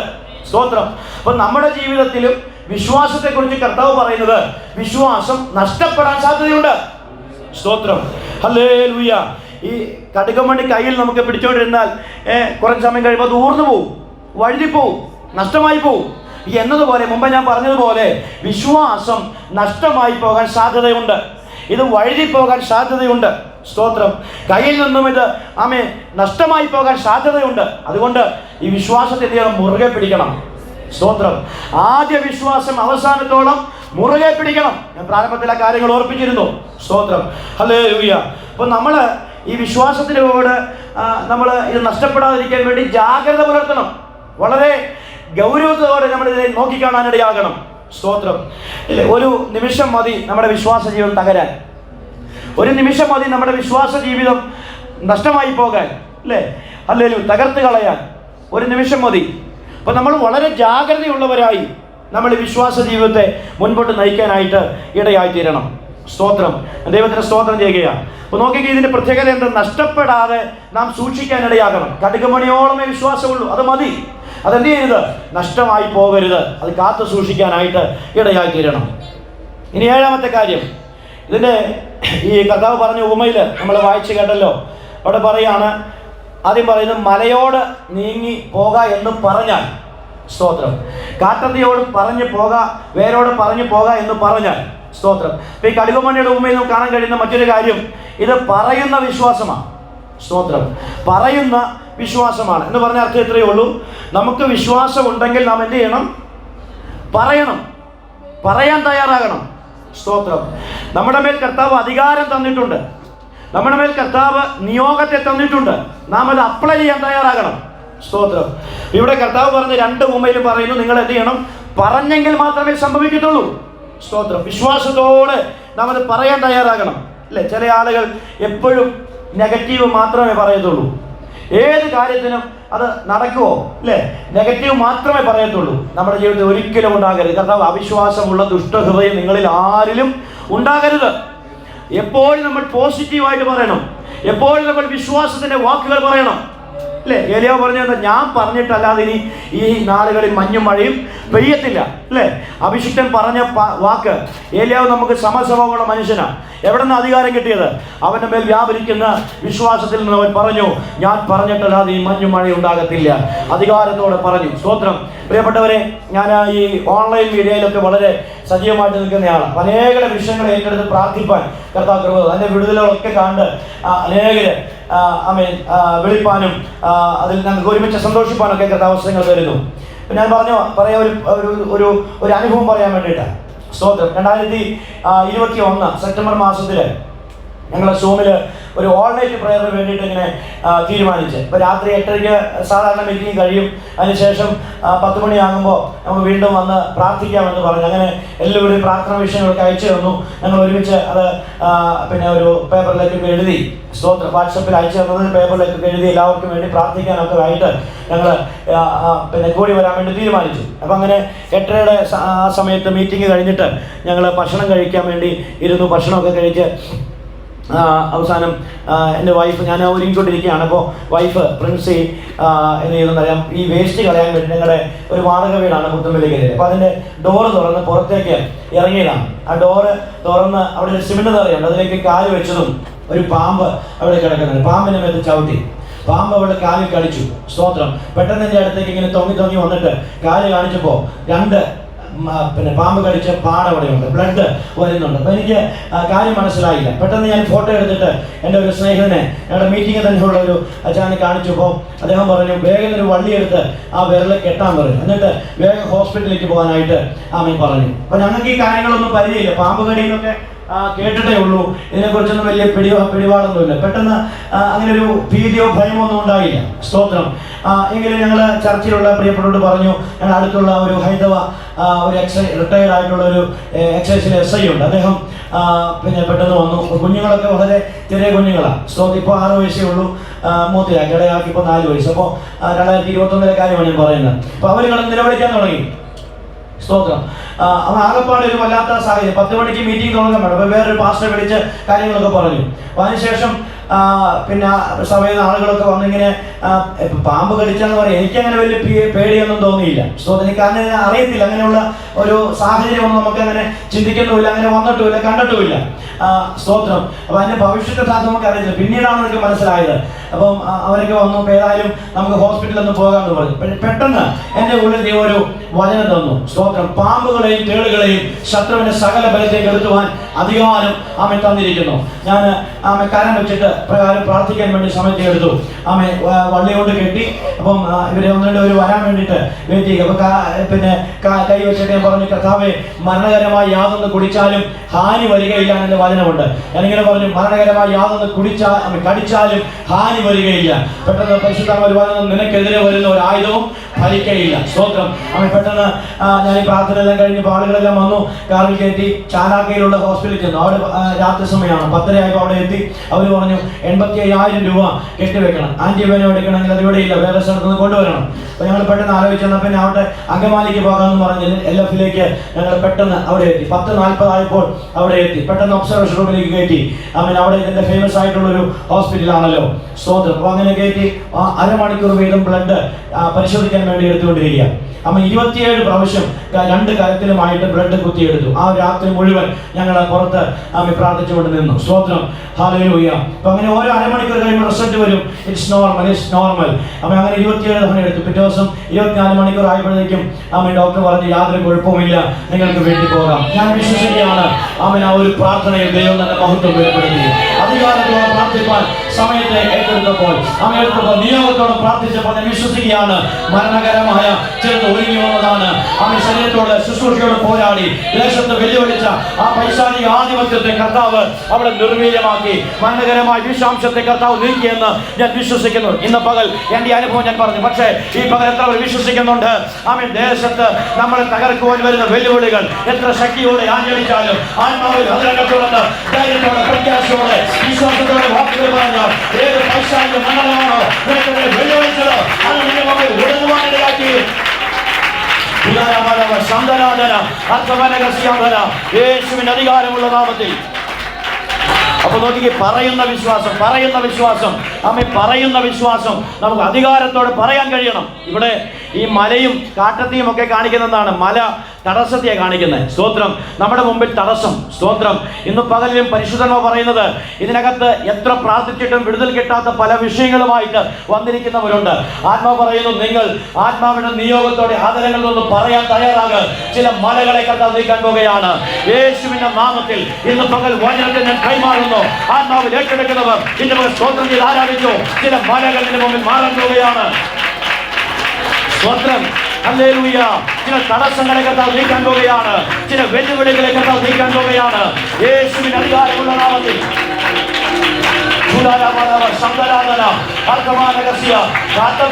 സ്തോത്രം. അപ്പോൾ നമ്മുടെ ജീവിതത്തിലും വിശ്വാസത്തെക്കുറിച്ച് കർത്താവ് പറയുന്നത് വിശ്വാസം നഷ്ടപ്പെടാൻ സാധ്യതയുണ്ട്. സ്തോത്രം, ഹല്ലേലൂയ. ഈ കടുകമണി കയ്യിൽ നമുക്ക് പിടിച്ചോണ്ടിരുന്നാൽ കുറച്ച് സമയം കഴിയുമ്പോൾ അത് ഊർന്നു പോവും, വഴുതിപ്പോവും, നഷ്ടമായി പോവും. എന്നതുപോലെ മുമ്പ് ഞാൻ പറഞ്ഞതുപോലെ വിശ്വാസം നഷ്ടമായി പോകാൻ സാധ്യതയുണ്ട്, ഇത് വഴുതിപ്പോകാൻ സാധ്യതയുണ്ട്. സ്തോത്രം, കയ്യിൽ നിന്നും ഇത് നഷ്ടമായി പോകാൻ സാധ്യതയുണ്ട്. അതുകൊണ്ട് ഈ വിശ്വാസത്തെ മുറുകെ പിടിക്കണം. സ്തോത്രം, ആദ്യ വിശ്വാസം അവസാനത്തോളം മുറുകെ പിടിക്കണം. ഞാൻ പ്രാരംഭത്തിൽ ആ കാര്യങ്ങൾ ഓർപ്പിച്ചിരുന്നു. സ്തോത്രം, ഹല്ലേലൂയ. അപ്പോൾ നമ്മൾ ഈ വിശ്വാസത്തിനോട് നമ്മൾ ഇത് നഷ്ടപ്പെടാതിരിക്കാൻ വേണ്ടി ജാഗ്രത പുലർത്തണം. വളരെ ഗൗരവത്തോടെ നമ്മളിതിനെ നോക്കിക്കാണാനിടയാകണം. സ്തോത്രം, ഇല്ലേ? ഒരു നിമിഷം മതി നമ്മുടെ വിശ്വാസ ജീവിതം തകരാൻ. ഒരു നിമിഷം മതി നമ്മുടെ വിശ്വാസ ജീവിതം നഷ്ടമായി പോകാൻ, അല്ലേ? അല്ലെങ്കിൽ തകർത്ത് കളയാൻ ഒരു നിമിഷം മതി. അപ്പോൾ നമ്മൾ വളരെ ജാഗ്രതയുള്ളവരായി നമ്മൾ ഈ വിശ്വാസ ജീവിതത്തെ മുൻപോട്ട് നയിക്കാനായിട്ട് ഇടയായിത്തീരണം. സ്തോത്രം, ദൈവത്തിന് സ്തോത്രം ചെയ്യുകയാണ്. അപ്പോൾ നോക്കിക്കേ, ഇതിൻ്റെ പ്രത്യേകത എന്താ? നഷ്ടപ്പെടാതെ നാം സൂക്ഷിക്കാനിടയാകണം. കടുകുമണിയോളമേ വിശ്വാസമുള്ളൂ, അത് മതി. അതെന്ത് ചെയ്യരുത്? നഷ്ടമായി പോകരുത്. അത് കാത്തു സൂക്ഷിക്കാനായിട്ട് ഇടയായിത്തീരണം. ഇനി ഏഴാമത്തെ കാര്യം, ഇതിൻ്റെ ഈ കർത്താവ് പറഞ്ഞ ഉപമയിൽ നമ്മൾ വായിച്ച് കേട്ടല്ലോ. അവിടെ പറയാണ്, ആദ്യം പറയുന്നത് മലയോട് നീങ്ങി പോക എന്ന് പറഞ്ഞാൽ, സ്തോത്രം, കാട്ടത്തിയോട് പറഞ്ഞു പോക, വേരോട് പറഞ്ഞു പോക എന്ന് പറഞ്ഞാൽ, സ്തോത്രം. ഇപ്പം ഈ കടുകുമണിയുടെ ഉപമയിൽ നമുക്ക് കാണാൻ കഴിയുന്ന മറ്റൊരു കാര്യം, ഇത് പറയുന്ന വിശ്വാസമാണ്. സ്തോത്രം, പറയുന്ന വിശ്വാസമാണ് എന്ന് പറഞ്ഞ അർത്ഥം ഇത്രയേ ഉള്ളൂ. നമുക്ക് വിശ്വാസം ഉണ്ടെങ്കിൽ നാം എന്ത് ചെയ്യണം? പറയണം, പറയാൻ തയ്യാറാകണം. സ്തോത്രം, നമ്മുടെ മേൽ കർത്താവ് അധികാരം തന്നിട്ടുണ്ട്, നമ്മുടെ മേൽ കർത്താവ് നിയോഗത്തെ തന്നിട്ടുണ്ട്. നാം അത് അപ്ലൈ ചെയ്യാൻ തയ്യാറാകണം. സ്തോത്രം, ഇവിടെ കർത്താവ് പറഞ്ഞ രണ്ട് ഉപമയിലും പറയുന്നു, നിങ്ങൾ എന്ത് ചെയ്യണം? പറഞ്ഞെങ്കിൽ മാത്രമേ സംഭവിക്കത്തുള്ളൂ. സ്തോത്രം, വിശ്വാസത്തോടെ നാം അത് പറയാൻ തയ്യാറാകണം, അല്ലേ? ചില ആളുകൾ എപ്പോഴും നെഗറ്റീവ് മാത്രമേ പറയത്തുള്ളൂ. ഏത് കാര്യത്തിനും അത് നടക്കുമോ, അല്ലേ? നെഗറ്റീവ് മാത്രമേ പറയത്തുള്ളൂ. നമ്മുടെ ജീവിതത്തിൽ ഒരിക്കലും ഉണ്ടാകരുത്. കർത്താവ് അവിശ്വാസമുള്ള ദുഷ്ടഹൃദയം നിങ്ങളിൽ ആരിലും ഉണ്ടാകരുത്. എപ്പോഴും നമ്മൾ പോസിറ്റീവായിട്ട് പറയണം, എപ്പോഴും നമ്മൾ വിശ്വാസത്തിൻ്റെ വാക്കുകൾ പറയണം, അല്ലേ? ഏലിയാവ് പറഞ്ഞത്, ഞാൻ പറഞ്ഞിട്ടല്ലാതെ ഇനി ഈ നാളുകളിൽ മഞ്ഞും മഴയും പെയ്യത്തില്ല, അല്ലേ? അഭിഷിക്തൻ പറഞ്ഞ വാക്ക്. ഏലിയാവ് നമുക്ക് സമസ്വഭാവമുള്ള മനുഷ്യനാണ്. എവിടെ നിന്ന് അധികാരം കിട്ടിയത്? അവൻ്റെ മേൽ വ്യാപരിക്കുന്ന വിശ്വാസത്തിൽ നിന്ന് അവൻ പറഞ്ഞു, ഞാൻ പറഞ്ഞിട്ടല്ലാതെ ഈ മഞ്ഞും മഴയും ഉണ്ടാകത്തില്ല. അധികാരത്തോടെ പറഞ്ഞു. സ്തോത്രം. പ്രിയപ്പെട്ടവരെ, ഞാൻ ഈ ഓൺലൈൻ മീഡിയയിലൊക്കെ വളരെ സജീവമായിട്ട് നിൽക്കുന്നയാളാണ്. അനേക വിഷയങ്ങൾ ഏറ്റെടുത്ത് പ്രാർത്ഥിപ്പാൻ കർത്താവ് കൃപ, അതിൻ്റെ വിടുതലുകളൊക്കെ കണ്ട് അനേകര് വിളിപ്പാനും അതിൽ ഞങ്ങൾക്ക് ഒരുമിച്ച് സന്തോഷിപ്പാനൊക്കെ കർത്താവ് അവസരങ്ങൾ തരുന്നു. ഞാൻ പറയാം ഒരു അനുഭവം പറയാൻ വേണ്ടിയിട്ടാണ്. സ്തോത്രം. 2021 സെപ്റ്റംബർ മാസത്തിൽ ഞങ്ങൾ സൂമിൽ ഒരു ഓൾ നൈറ്റ് പ്രയറിന് വേണ്ടിയിട്ട് ഇങ്ങനെ തീരുമാനിച്ച്. ഇപ്പോൾ രാത്രി 8:30 സാധാരണ മീറ്റിംഗ് കഴിയും. അതിനുശേഷം 10 മണിയാകുമ്പോൾ നമുക്ക് വീണ്ടും വന്ന് പ്രാർത്ഥിക്കാമെന്ന് പറഞ്ഞു. അങ്ങനെ എല്ലാവരും പ്രാർത്ഥന വിഷയങ്ങളൊക്കെ അയച്ചു തന്നു. ഞങ്ങൾ ഒരുമിച്ച് അത് ഒരു പേപ്പറിലേക്കൊക്കെ എഴുതി, സ്തോത്രം, വാട്സപ്പിൽ അയച്ചു തന്നത് പേപ്പറിലേക്കൊക്കെ എഴുതി എല്ലാവർക്കും വേണ്ടി പ്രാർത്ഥിക്കാനൊക്കെ ആയിട്ട് ഞങ്ങൾ കൂടി വരാൻ വേണ്ടി തീരുമാനിച്ചു. അപ്പം അങ്ങനെ 8:30 ആ സമയത്ത് മീറ്റിംഗ് കഴിഞ്ഞിട്ട് ഞങ്ങൾ ഭക്ഷണം കഴിക്കാൻ വേണ്ടി ഇരുന്നു. ഭക്ഷണമൊക്കെ കഴിച്ച് അവസാനം എൻ്റെ വൈഫ്, ഞാൻ ഒരുങ്ങിക്കൊണ്ടിരിക്കുകയാണ്. അപ്പോൾ വൈഫ് പ്രിൻസി എന്ത് ചെയ്തെന്നറിയാം, ഈ വേസ്റ്റ് കളയാൻ വേണ്ടി ഞങ്ങളുടെ ഒരു വാടക വീടാണ് പുത്തുമ്പള്ളിക്കരയിൽ. അപ്പോൾ അതിൻ്റെ ഡോറ് തുറന്ന് പുറത്തേക്ക് ഇറങ്ങിയതാണ്. ആ ഡോറ് തുറന്ന് അവിടെ ഒരു സിമെൻറ്റ് തറയുണ്ട്, അതിലേക്ക് കാല് വെച്ചതും ഒരു പാമ്പ് അവിടെ കിടക്കുന്നുണ്ട്. പാമ്പിനെ മേത്ത് ചവിട്ടി. പാമ്പ് അവിടെ കാലിൽ കടിച്ചു. സ്തോത്രം. പെട്ടെന്ന് എൻ്റെ അടുത്തേക്ക് ഇങ്ങനെ തൊങ്ങി വന്നിട്ട് കാല് കാണിച്ചപ്പോൾ 2 പാമ്പ് കടിച്ച പാടവിടെയുണ്ട്, ബ്ലഡ് വരുന്നുണ്ട്. അപ്പോൾ എനിക്ക് കാര്യം മനസ്സിലായില്ല. പെട്ടെന്ന് ഞാൻ ഫോട്ടോ എടുത്തിട്ട് എൻ്റെ ഒരു സ്നേഹിതനെ, ഞങ്ങളുടെ മീറ്റിംഗ് തന്നെയുള്ള ഒരു അച്ഛനെ കാണിച്ചപ്പോൾ അദ്ദേഹം പറഞ്ഞു, വേഗം ഒരു വള്ളിയെടുത്ത് ആ വിരൽ കെട്ടാൻ പറഞ്ഞു, എന്നിട്ട് വേഗം ഹോസ്പിറ്റലിലേക്ക് പോകാനായിട്ട് പറഞ്ഞു. അപ്പോൾ ഞങ്ങൾക്ക് ഈ കാര്യങ്ങളൊന്നും പരിചയമില്ല. പാമ്പ് കടിയെന്നൊക്കെ കേട്ടിട്ടേ ഉള്ളൂ. ഇതിനെക്കുറിച്ചൊന്നും വലിയ പിടിപാടൊന്നുമില്ല. പെട്ടെന്ന് അങ്ങനെ ഒരു ഭീതിയോ ഭയമോ ഒന്നും ഉണ്ടായില്ല. സ്തോത്രം. എങ്കിലും ഞങ്ങൾ ചർച്ചിലുള്ള പ്രിയപ്പെട്ടവരോട് പറഞ്ഞു, ഞങ്ങൾ അടുത്തുള്ള ഒരു ഹൈന്ദവ ഒരു റിട്ടയർഡ് ആയിട്ടുള്ള ഒരു എക്സൈസിലെ SI ഉണ്ട്. അദ്ദേഹം പെട്ടെന്ന് വന്നു. കുഞ്ഞുങ്ങളൊക്കെ വളരെ ചെറിയ കുഞ്ഞുങ്ങളാണ്. സ്തോത്രം. ഇപ്പോൾ 6 വയസ്സേ ഉള്ളൂ. മൂത്തയാക്കി ഇടയാക്കി ഇപ്പോൾ 4 വയസ്സ്. അപ്പോൾ 2021 കാര്യമാണ് ഞാൻ പറയുന്നത്. അപ്പോൾ അവർ കിടന്ന് നിലവിളിക്കാൻ തുടങ്ങി. സ്തോത്രം. അവൻ ആകെപ്പാട് ഒരു വല്ലാത്ത സാഹചര്യം. 10 മണിക്ക് മീറ്റിംഗ് തുടങ്ങാൻ വേണം. അപ്പോൾ വേറൊരു പാസ്റ്റർ വിളിച്ച് കാര്യങ്ങളൊക്കെ പറഞ്ഞു. അപ്പോൾ അതിനുശേഷം സഭയിൽ നിന്ന് ആളുകളൊക്കെ വന്നിങ്ങനെ പാമ്പ് കടിച്ചാന്ന് പറയാം. എനിക്കങ്ങനെ വലിയ പേടിയൊന്നും തോന്നിയില്ല. സ്തോത്രം. കാരണം അറിയത്തില്ല, അങ്ങനെയുള്ള ഒരു സാഹചര്യമൊന്നും നമുക്ക് അങ്ങനെ ചിന്തിക്കുന്നുമില്ല, അങ്ങനെ വന്നിട്ടുമില്ല, കണ്ടിട്ടുമില്ല. സ്തോത്രം. അപ്പൊ അതിന്റെ ഭവിഷ്യത്തെ നമുക്ക് അറിയില്ല, പിന്നീടാണ് എനിക്ക് മനസ്സിലായത്. അപ്പം അവരൊക്കെ വന്നു, ഏതായാലും നമുക്ക് ഹോസ്പിറ്റലിൽ ഒന്ന് പോകാമെന്ന് പറഞ്ഞു. പെട്ടെന്ന് എൻ്റെ ഉള്ളിൽ ദൈവം ഒരു വചനം തന്നു. സ്തോത്രം. പാമ്പുകളെയും തേളുകളെയും ശത്രുവിന്റെ സകല ബലത്തേക്ക് എടുത്തുവാൻ അധികാരം ആമൻ തന്നിരിക്കുന്നു. ഞാൻ കരം വെച്ചിട്ട് പ്രകാരം പ്രാർത്ഥിക്കാൻ വേണ്ടി സമയത്ത് എടുത്തു. വള്ളി കൊണ്ട് കെട്ടി. അപ്പം ഇവരെ ഒന്നുകൊണ്ട് ഒരു വരാൻ വേണ്ടിയിട്ട് വെയിറ്റ് ചെയ്യുക. അപ്പൊ പിന്നെ കൈ വെച്ചിട്ട് ഞാൻ പറഞ്ഞു, കർത്താവേ, മരണകരമായി യാതൊന്ന് കുടിച്ചാലും ഹാനി വരികയില്ല എന്റെ വചനമുണ്ട്. ഞാനിങ്ങനെ പറഞ്ഞു, മരണകരമായി യാതൊന്ന് കടിച്ചാലും ഹാനി വരികയില്ല. പെട്ടെന്ന് പരിശുദ്ധമായ ഒരു വചനം, നിനക്കെതിരെ വരുന്ന ഒരു ആയുധവും ഫലിക്കയില്ല. സ്തോത്രം. പെട്ടെന്ന് ഞാൻ ഈ പ്രാർത്ഥന എല്ലാം കഴിഞ്ഞപ്പോൾ ആളുകളെല്ലാം വന്നു, കാറിൽ കയറ്റി ചാലാക്കയിലുള്ള ഹോസ്പിറ്റലിൽ ചെന്നു. അവിടെ രാത്രി സമയമാണ്, 10:30 അവിടെ എത്തി. അവർ പറഞ്ഞു 85,000 രൂപ കെട്ടിവെക്കണം, ആന്റിബയോട്ടിക് എടുക്കണമെങ്കിൽ അത് ഇവിടെ ഇല്ല, വേറെ സ്ഥലത്ത് നിന്ന് കൊണ്ടുവരണം. അപ്പോൾ ഞങ്ങൾ പെട്ടെന്ന് ആലോചിച്ചെന്നാൽ പിന്നെ അവിടെ അങ്കമാലിക്ക് പോകാമെന്ന് പറഞ്ഞ് LF-ലേക്ക് ഞങ്ങൾ പെട്ടെന്ന് അവിടെ എത്തി. 10:40 ആയപ്പോൾ അവിടെ എത്തി. പെട്ടെന്ന് ഒബ്സർവേഷൻ റൂമിലേക്ക് കയറ്റി. അവിടെ ഇതിൻ്റെ ഫേമസ് ആയിട്ടുള്ളൊരു ഹോസ്പിറ്റലാണല്ലോ. സ്തോത്രം. അപ്പോൾ അങ്ങനെ കയറ്റി അരമണിക്കൂർ വീതം ബ്ലഡ് പരിശോധിക്കാൻ വേണ്ടി എടുത്തുകൊണ്ടിരിക്കുക. 27 പ്രാവശ്യം 2 കരത്തിലുമായിട്ട് ബ്ലഡ് കുത്തിയെടുത്തു. ആ രാത്രി മുഴുവൻ ഞങ്ങൾ പുറത്ത് പ്രാർത്ഥിച്ചുകൊണ്ട് നിന്നു. സ്തോത്രം. ഹല്ലേലൂയ. അപ്പൊ അങ്ങനെ ഓരോ അരമണിക്കൂർ കഴിയുമ്പോൾ റിസൾട്ട് വരും. It's normal. അപ്പൊ അങ്ങനെ 27 തവണ എടുത്തു. പിറ്റേ ദിവസം 24 മണിക്കൂർ ആയപ്പോഴേക്കും ഡോക്ടർ പറഞ്ഞു, യാതൊരു കുഴപ്പവുമില്ല, നിങ്ങൾക്ക് വീട്ടിൽ പോകാം. ഞാൻ വിശ്വസിക്കുകയാണ് ആ ഒരു പ്രാർത്ഥനയിൽ ദൈവം തന്നെ മഹത്വം വെളിപ്പെടുത്തി. അധികാരത്തോടെ പ്രാർത്ഥിപ്പാൻ സമയത്തെ ഏറ്റെടുത്തപ്പോൾ നിയോഗത്തോടെ പ്രാർത്ഥിച്ചപ്പോൾ ഞാൻ വിശ്വസിക്കുകയാണ്, മരണകരമായ ചിലത് ഒരുങ്ങി വന്നതാണ്. ശരീരത്തോട് ശുശ്രൂഷയോട് പോരാടി ദേശത്ത് വെല്ലുവിളിച്ച ആ പൈശാചിക ആധിപത്യത്തെ കർത്താവ് അവിടെ നിർവീര്യമാക്കി. മരണകരമായ വിഷാംശത്തെ കർത്താവ് നീക്കിയെന്ന് ഞാൻ വിശ്വസിക്കുന്നു. ഇന്ന് പകൽ എന്റെ അനുഭവം ഞാൻ പറഞ്ഞു. പക്ഷേ ഈ പകൽ എത്ര വിശ്വസിക്കുന്നുണ്ട്? ദേശത്ത് നമ്മളെ തകർക്കുവാൻ വരുന്ന വെല്ലുവിളികൾ എത്ര ശക്തിയോടെ ആചരിച്ചാലും ആത്മാവിൽ അതിരകത്തുള്ളത് ധൈര്യത്തോടെ, പ്രത്യാശയോടെ, വിശ്വാസത്തോടെ വാക്കുകൾ പറഞ്ഞാൽ ഏത് പൈശാചിക മണ്ഡലമാണോ വെല്ലുവിളിച്ചത് അത് നിയമങ്ങൾ ഉടനുവാനിടയാക്കി. യേശുവിന്റെ അധികാരമുള്ള നാമത്തിൽ. അപ്പൊ നോക്കി, പറയുന്ന വിശ്വാസം നമുക്ക് അധികാരത്തോടെ പറയാൻ കഴിയണം. ഇവിടെ ഈ മലയും കാട്ടത്തെയും ഒക്കെ കാണിക്കുന്നതാണ്. മല തടസ്സത്തെ കാണിക്കുന്നത്. സ്തോത്രം. നമ്മുടെ മുമ്പിൽ തടസ്സം. സ്തോത്രം. ഇന്ന് പകലിലും പരിശുദ്ധന്മാർ പറയുന്നത്, ഇതിനകത്ത് എത്ര പ്രാർത്ഥിച്ചിട്ടും വിടുതൽ കിട്ടാത്ത പല വിഷയങ്ങളുമായിട്ട് വന്നിരിക്കുന്നവരുണ്ട്. ആത്മാവ് പറയുന്നു, നിങ്ങൾ ആത്മാവിന്റെ നിയോഗത്തോടെ ആദരങ്ങളിൽ നിന്ന് പറയാൻ തയ്യാറാകുക. ചില മലകളെ കർത്താവ് നീക്കാൻ പോകുകയാണ് യേശുവിന്റെ നാമത്തിൽ. ഇന്ന് പകൽ വചനത്തെ ഞാൻ കൈമാറുന്നു. ആത്മാവിൽ ഏറ്റെടുക്കുന്നവർ ഇന്ന് പകൽ സ്തോത്രം ചെയ്ത് ആരാധിച്ചു. ചില മലകൾ ഇതിന് മുമ്പിൽ മാറാൻ പോവുകയാണ്. സ്തോത്രം. ഹല്ലേലൂയ. ചില തടസ്സങ്ങളെ കർത്താവ് നീക്കാൻ പോവുകയാണ്. ചില വെല്ലുവിളികളെ കർത്താവ് നീക്കാൻ പോവുകയാണ് യേശുവിന്റെ അധികാരമുള്ള നാമത്തിൽ.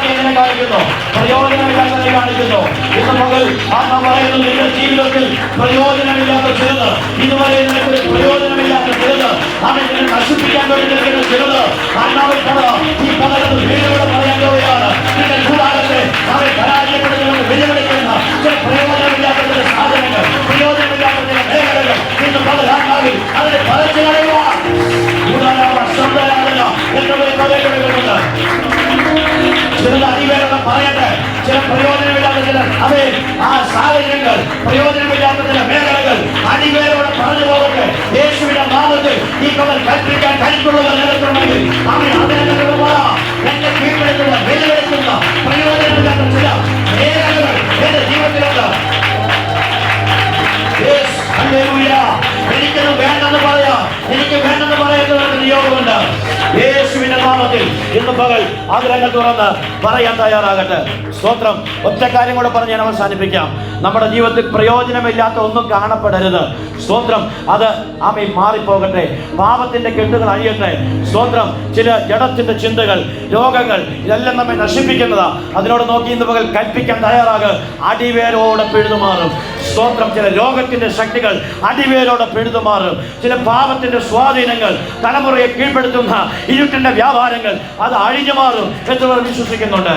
എങ്ങനെ കാണിക്കുന്നു? പ്രയോജനമില്ലാത്തതിനെ കാണിക്കുന്നു. ഇന്ന് മകൾ ആത്മ പറയുന്നു, നിന്റെ ജീവിതത്തിൽ പ്രയോജനമില്ലാത്ത ചിലത്, ഇതുവരെ നിനക്ക് പ്രയോജനമില്ലാത്ത ചിലത്, അവൻ നിന്നെ നശിപ്പിക്കാൻ വേണ്ടി നിൽക്കുന്ന ചിലത് ആത്മാവിൽ ഈ പലരും വീടുകളെ പറയാൻ പോവുകയാണ്. നിന്റെ കൂടാരത്തെ അവരെ പരാജയപ്പെടുത്തുന്നത് വെല്ലുവിളിക്കുന്ന ചില പ്രയോജനമില്ലാത്ത ചില സാധനങ്ങൾ, പ്രയോജനമില്ലാത്ത ചില മേഖലകൾ ഇന്ന് പല ആത്മാവിൽ അതിനെ പറിച്ചു കളയുവാൻ ചില അതിവേഗം പറയട്ടെ. ചില പ്രയോജനമില്ലാത്ത ചില ആ സാഹചര്യങ്ങൾ, പ്രയോജനമില്ലാത്ത ചില മേഖലകൾ അതിവേഗം പറഞ്ഞു പോകട്ടെ യേശുവിന്റെ നാമത്തിൽ. ഈ പകൽ കൽപ്പിക്കാൻ കരുത്തുള്ളവർ നിലനിർത്തണമെങ്കിൽ എന്റെ കീഴ്പ്പെടുത്തുന്ന വെല്ലുവിളിക്കുന്ന പ്രയോജനമില്ലാത്ത ചില മേഖലകൾ എന്റെ ജീവിതത്തിലുണ്ട്. എനിക്കത് വേണ്ടെന്ന് പറയാം, എനിക്ക് വേണ്ടെന്ന് പറയുന്നത് നിയോഗമുണ്ട് യേശുവിന്റെ നാമത്തിൽ. ഇന്ന് പകൽ ആഗ്രഹങ്ങൾ തുറന്ന് പറയാൻ തയ്യാറാകട്ടെ. സ്തോത്രം. ഒറ്റ കാര്യം കൂടെ പറഞ്ഞ് ഞാൻ അവസാനിപ്പിക്കാം. നമ്മുടെ ജീവിതത്തിൽ പ്രയോജനമില്ലാത്ത ഒന്നും കാണപ്പെടരുത്. സ്തോത്രം. അത് മാറിപ്പോകട്ടെ. പാപത്തിന്റെ കെട്ടുകൾ അഴിയട്ടെ. സ്തോത്രം. ചില ജഡത്തിന്റെ ചിന്തകൾ, രോഗങ്ങൾ, ഇതെല്ലാം നമ്മെ നശിപ്പിക്കുന്നതാ. അതിനോട് നോക്കി ഇന്ന് പകൽ കൽപ്പിക്കാൻ തയ്യാറാകുക. അടിവേരോടെ പിഴുതുമാറും. സ്തോത്രം. ചില രോഗത്തിന്റെ ശക്തികൾ അടിവേരോടെ പിഴുതുമാറും. ചില പാപത്തിന്റെ സ്വാധീനങ്ങൾ, തലമുറയെ കീഴ്പ്പെടുത്തുന്ന ഇരുട്ടിന്റെ വ്യാപാരങ്ങൾ, അത് അഴിഞ്ഞു മാറും എന്ന് വിശ്വസിക്കുന്നുണ്ട്.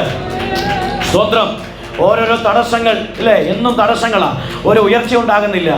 സ്തോത്രം. ഓരോരോ തടസ്സങ്ങൾ ഇല്ലേ, എന്നും തടസ്സങ്ങളാണ്. ഒരു ഉയർച്ച ഉണ്ടാകുന്നില്ല.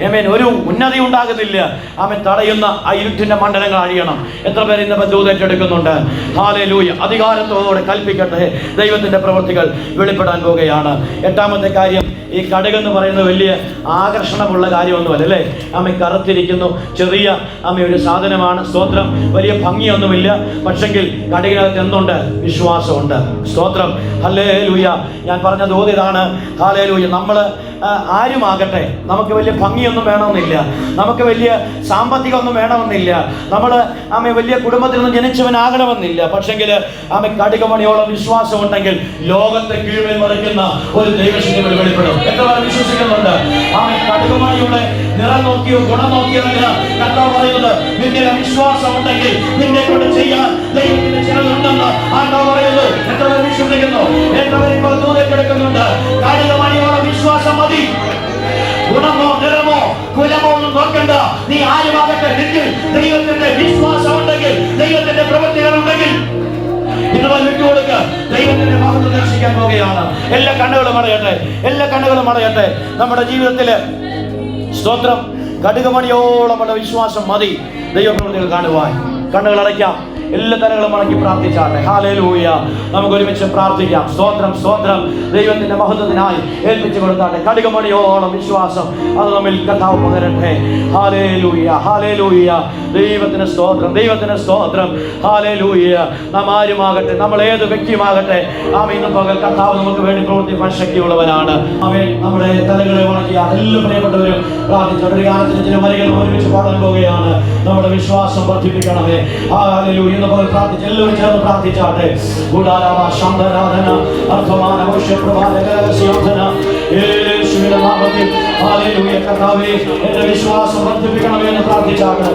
ആമേൻ. ഒരു ഉന്നതി ഉണ്ടാകുന്നില്ല. ആമേൻ. തടയുന്ന ആ ഇരുട്ടിന്റെ മണ്ഡലങ്ങൾ അഴിയണം. എത്ര പേര് ഇന്ന് ദൂത് ഏറ്റെടുക്കുന്നുണ്ട്? ഹല്ലേലൂയ. അധികാരത്തോടെ കൽപ്പിക്കട്ടെ, ദൈവത്തിന്റെ പ്രവൃത്തികൾ വെളിപ്പെടാൻ പോവുകയാണ്. എട്ടാമത്തെ കാര്യം, ഈ കടുക് എന്ന് പറയുന്നത് വലിയ ആകർഷണമുള്ള കാര്യമൊന്നുമല്ല അല്ലേ? ആമേൻ. കറുത്തിരിക്കുന്നു, ചെറിയ ഒരു സാധനമാണ്. സ്തോത്രം. വലിയ ഭംഗിയൊന്നുമില്ല. പക്ഷെങ്കിൽ കടുകിനകത്ത് എന്തുണ്ട്? വിശ്വാസമുണ്ട്. സ്തോത്രം. ഹല്ലേലൂയ. ഞാൻ പറഞ്ഞ ദൂത് ഇതാണ്. ഹല്ലേലൂയ. നമ്മൾ ആരുമാകട്ടെ, നമുക്ക് വലിയ ഭംഗിയൊന്നും വേണമെന്നില്ല, നമുക്ക് വലിയ സാമ്പത്തികമൊന്നും വേണമെന്നില്ല, നമ്മൾ വലിയ കുടുംബത്തിൽ നിന്ന് ജനിച്ചവനാകണമെന്നില്ല. പക്ഷെങ്കിൽ കടുകുമണിയോളം വിശ്വാസം ഉണ്ടെങ്കിൽ ലോകത്തെ കീഴ്മേൽ മറിക്കുന്ന ഒരു ദൈവശക്തി വെളിപ്പെടും. എത്ര വിശ്വസിക്കുന്നുണ്ട്? കടുകുമണിയുടെ നിറം നോക്കിയോ ഗുണം നോക്കിയോ അല്ല കർത്താവ് പറയുന്നത്. നിന്റെ വിശ്വാസം ഉണ്ടെങ്കിൽ നിന്നെ കൊണ്ട് ചെയ്യാൻ ദൈവത്തിന്റെ ചിലതുണ്ടെന്ന് ആർക്കാവ് പറയുന്നു. എത്ര വിശ്വസിക്കുന്നു? എത്ര ഇപ്പോൾ ദൂരത്തെടുക്കുന്നുണ്ട്? കടുകുമണിയോളം വിശ്വാസം മതി. ഗുണമോ നിറമോ കുലമോ ഒന്നും നോക്കണ്ട. നീ ആരുമാകട്ടെ, നിന്നിൽ ദൈവത്തിന്റെ വിശ്വാസം ഉണ്ടെങ്കിൽ, ദൈവത്തിന്റെ പ്രവൃത്തികൾ ഉണ്ടെങ്കിൽ വിട്ടുകൊടുക്കുക. ദൈവത്തിന്റെ മഹത്വം ദർശിക്കാൻ പോവുകയാണ്. എല്ലാ കണ്ണുകളും അടയട്ടെ, എല്ലാ കണ്ണുകളും അടയട്ടെ. നമ്മുടെ ജീവിതത്തില് സ്തോത്രം കടുകുമണിയോളമുള്ള വിശ്വാസം മതി ദൈവപ്രവൃത്തികൾ കാണുവാൻ. കണ്ണുകൾ അടയ്ക്കാം, എല്ലാ തലകളും അടക്കി പ്രാർത്ഥിച്ചാട്ടെ. ഹല്ലേലൂയ. നമുക്ക് ഒരുമിച്ച് പ്രാർത്ഥിക്കാം. സ്തോത്രം, സ്തോത്രം. ദൈവത്തിന്റെ മഹത്വത്തിനായി ഏൽപ്പിച്ചു കൊടുത്താട്ടെ. കടുകുമണിയോളം വിശ്വാസം അത് നമ്മിൽ കർത്താവ് പകരട്ടെ. Hallelujah, hallelujah. ദൈവത്തിന് സ്തോത്രം, ദൈവത്തിന് സ്തോത്രം. ഹല്ലേലൂയ. നാം ആരുമാകട്ടെ, നമ്മൾ ഏത് വ്യക്തിയുമാകട്ടെ, ഇന്ന് പകൽ കർത്താവ് നമുക്ക് വേണ്ടി പ്രവർത്തിക്കാൻ ശക്തിയുള്ളവനാണ്. അവൻ നമ്മുടെ തലകളെ ഉണക്കിയ എല്ലാ പ്രിയപ്പെട്ടവരും പ്രാർത്ഥിച്ചു. ഒരു ഗാനത്തിന് ചില വരികൾ ഒരുമിച്ച് പാടാൻ പോവുകയാണ്. നമ്മുടെ വിശ്വാസം വർദ്ധിപ്പിക്കണമേ. ഹല്ലേലൂയ. പ്രാർത്ഥിച്ച് എല്ലാവരും ചേർന്ന് പ്രാർത്ഥിച്ചാട്ടെ. യേശുവിന്റെ നാമത്തിൽ ഹല്ലേലൂയ. കർത്താവേ, എന്റെ വിശ്വാസം വർദ്ധിപ്പിക്കണമേ എന്ന് പ്രാർത്ഥിച്ചാട്ടെ.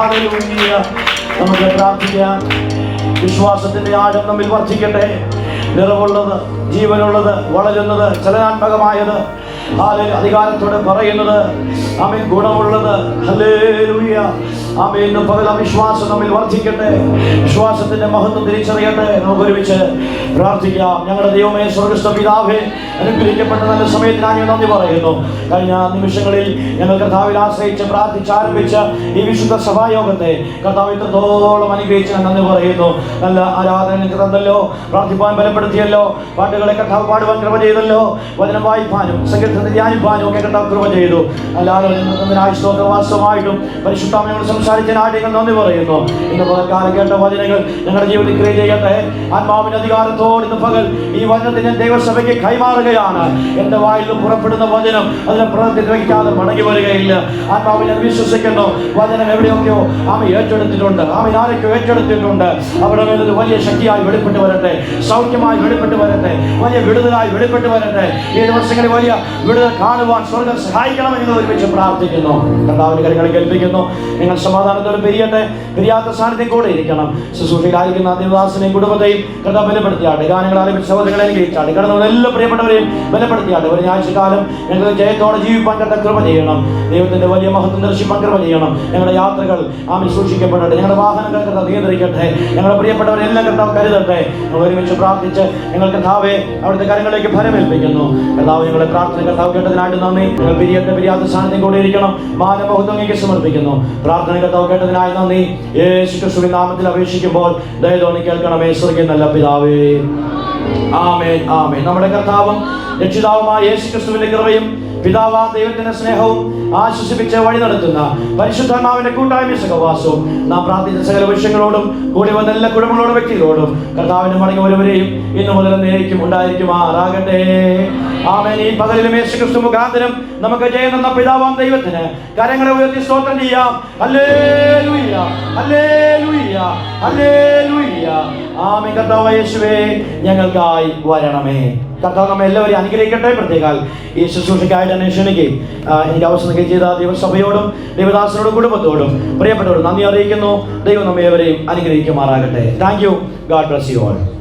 ഹല്ലേലൂയ. നമുക്ക് പ്രാർത്ഥിക്കാം. വിശ്വാസത്തിന്റെ ആഴം നമ്മിൽ വർദ്ധിക്കട്ടെ. നിറവുള്ളത്, ജീവനുള്ളത്, വളരുന്നത്, ചലനാത്മകമായത്, അധികാരത്തോടെ പറയുന്നത്, ആമേൻ, ഗുണമുള്ളത്, ഹല്ലേലൂയ. ആമേൻ. ഇന്ന് പകൽ വിശ്വാസം നമ്മിൽ വർദ്ധിക്കട്ടെ. വിശ്വാസത്തിന്റെ മഹത്വം തിരിച്ചറിയട്ടെ. നമുക്ക് ഒരുമിച്ച് പ്രാർത്ഥിക്കാം. ഞങ്ങളുടെ ദൈവമേ, സ്വർഗ്ഗസ്ഥ പിതാവേ, അനുഗ്രഹിക്കപ്പെട്ട നല്ല സമയത്തിനായി നന്ദി പറയുന്നു. കഴിഞ്ഞ നിമിഷങ്ങളിൽ ഞങ്ങൾ കർത്താവിൽ ആശ്രയിച്ച് പ്രാർത്ഥിച്ചാരംഭിച്ച ഈ വിശുദ്ധ സഭായോഗത്തെ കർത്താവ് ഇത്രത്തോളം അനുഗ്രഹിച്ച് നന്ദി പറയുന്നു. നല്ല ആരാധന നിങ്ങൾക്ക് തന്നല്ലോ, പ്രാർത്ഥിപ്പാൻ ബലപ്പെടുത്തിയല്ലോ, പാട്ടുകളെ കർത്താവ് പാടുവാൻ കൃപ ചെയ്തല്ലോ, വചനം വായിപ്പാനും സംഗീതത്തിൽ ധ്യാനിപ്പാനും ഒക്കെ കർത്താവ് കൃപ ചെയ്തു. അല്ലാതെ സ്തോത്രവാസമായിട്ടും പരിശുദ്ധാമയോട് സംസാരിച്ചതിനായിട്ട് നിങ്ങൾ നന്ദി പറയുന്നു. ഇന്ന് പകൽക്കാലം കേട്ട വചനങ്ങൾ ഞങ്ങളുടെ ജീവിതത്തിൽ ക്രിയ ചെയ്യട്ടെ. ആത്മാവിന്റെ അധികാരത്തോട് ഇന്ന് പകൽ ഈ വചനത്തിന് ദൈവസഭയ്ക്ക് കൈമാറുകയാണ്. എന്റെ വായിൽ നിന്ന് പുറപ്പെടുന്ന വചനം അതിനെ പ്രവർത്തിച്ച് വയ്ക്കാതെ മടങ്ങി വരികയില്ല. ആത്മാവിനെ വിശ്വസിക്കുന്നു. വചനം എവിടെയൊക്കെയോ ആമ ഏറ്റെടുത്തിട്ടുണ്ട്, ആമ ആരൊക്കെയോ ഏറ്റെടുത്തിട്ടുണ്ട്. അവിടെ മേലൊരു വലിയ ശക്തിയായി വെളിപ്പെട്ട് വരട്ടെ, സൗഖ്യമായി വെളിപ്പെട്ട് വരട്ടെ, വലിയ വിടുതലായി വെളിപ്പെട്ട് വരട്ടെ. ഈ ദിവസങ്ങളിൽ വലിയ വിടുതൽ കാണുവാൻ സ്വർഗ്ഗം സഹായിക്കണമെന്ന് നിങ്ങൾ ഒരുമിച്ച് പ്രാർത്ഥിക്കുന്നു. കർത്താവിന്റെ കരങ്ങളിൽ കേൾപ്പിക്കുന്നു. നിങ്ങൾ സമാധാനത്തോടെ പിരിയട്ടെ. പിരിയാത്ത സാന്നിധ്യം കൂടെ ഇരിക്കണം. ശുശ്രൂഷയിലായിരിക്കുന്ന ദേവദാസനെയും കുടുംബത്തെയും കർത്താവ് ബലപ്പെടുത്തിയാട്ടെ. ഗാനങ്ങൾ ആലപിച്ച സഹോദരങ്ങളെ അനുഗ്രഹിച്ചാട്ടെ. കടന്നു എല്ലാ പ്രിയപ്പെട്ടവരെയും ബലപ്പെടുത്തിയാട്ടെ. ഒരു ഞായറാഴ്ചക്കാലം ഞങ്ങൾ ജയത്തോടെ ജീവിപ്പാൻ കർത്താവ് കൃപ ചെയ്യണം. ദൈവത്തിന്റെ വലിയ മഹത്വം ദർശിപ്പാൻ കൃപ ചെയ്യണം. ഞങ്ങളുടെ യാത്രകൾ ആമേൻ സൂക്ഷിക്കപ്പെടട്ടെ. ഞങ്ങളുടെ വാഹനങ്ങൾ കർത്താവ് നിയന്ത്രിക്കട്ടെ. ഞങ്ങളുടെ പ്രിയപ്പെട്ടവരെല്ലാം കർത്താവ് കരുതട്ടെ. ഞങ്ങൾ ഒരുമിച്ച് പ്രാർത്ഥിച്ച് ഞങ്ങൾ കർത്താവെ അവിടുത്തെ കാര്യങ്ങളിലേക്ക് ഫലമേൽപ്പിക്കുന്നു. കർത്താവ് ഞങ്ങളുടെ പ്രാർത്ഥന കർത്താവ് കേട്ടതിനായിട്ട് നന്ദി. ഞങ്ങൾ പിരിയാത്ത സാന്നിധ്യം കൂടെ ഇരിക്കണം. മാനമഹത്വം അങ്ങേക്ക് സമർപ്പിക്കുന്നു. പ്രാർത്ഥന കർത്താവ് കേട്ടതിനായി നന്ദി. യേശുക്രിസ്തുവിൻ നാമത്തിൽ അപേക്ഷിക്കുമ്പോൾ ദയതോന്നി കേൾക്കണമേ. സ്വർഗ്ഗീയ നല്ല പിതാവേ. ആമേൻ, ആമേൻ. നമ്മുടെ കർത്താവും രക്ഷിതാവുമായ യേശുക്രിസ്തുവിന്റെ കൃപയും പിതാവാം ദൈവത്തിന്റെ സ്നേഹവും ആശ്വസിപ്പിച്ച് വഴി നടത്തുന്ന പരിശുദ്ധാത്മാവിന്റെ കൂട്ടായ്മ സഹവാസവും നാം പ്രാർത്ഥിച്ച സകല വിഷയങ്ങളോടും കൂടി വന്ന എല്ലാ കുടുംബങ്ങളോടും വ്യക്തികളോടും കർത്താവിന്റെ മടങ്ങി ഒരുവരെയും ഇന്നു മുതൽ നേരിക്കും ഉണ്ടായിരിക്കുമാറാകട്ടെ. ആമേൻ. ഈ പകലിലും യേശുക്രിസ്തു മുഖാന്തരം നമുക്ക് ജയം തന്ന പിതാവാം ദൈവത്തിന് കരങ്ങളെ ഉയർത്തി സ്തോത്രം ചെയ്യാം. ഹല്ലേലൂയ, ഹല്ലേലൂയ, ഹല്ലേലൂയ. ആമേൻ. കർത്താവ് യേശുവേ, ഞങ്ങൾക്കായി വരണമേ. കർത്താവ് നമ്മെ എല്ലാവരെയും അനുഗ്രഹിക്കട്ടെ. പ്രത്യേകാൽ ഈ ശുശ്രൂഷയ്ക്കായിട്ട് എന്നെ ക്ഷണിക്കുകയും എനിക്ക് അവസരം ചെയ്ത ദൈവസഭയോടും ദൈവദാസനോടും കുടുംബത്തോടും പ്രിയപ്പെട്ടവരോടും നന്ദി അറിയിക്കുന്നു. ദൈവം നമ്മെ ഏവരെയും അനുഗ്രഹിക്കുമാറാകട്ടെ. Thank you. God bless you all.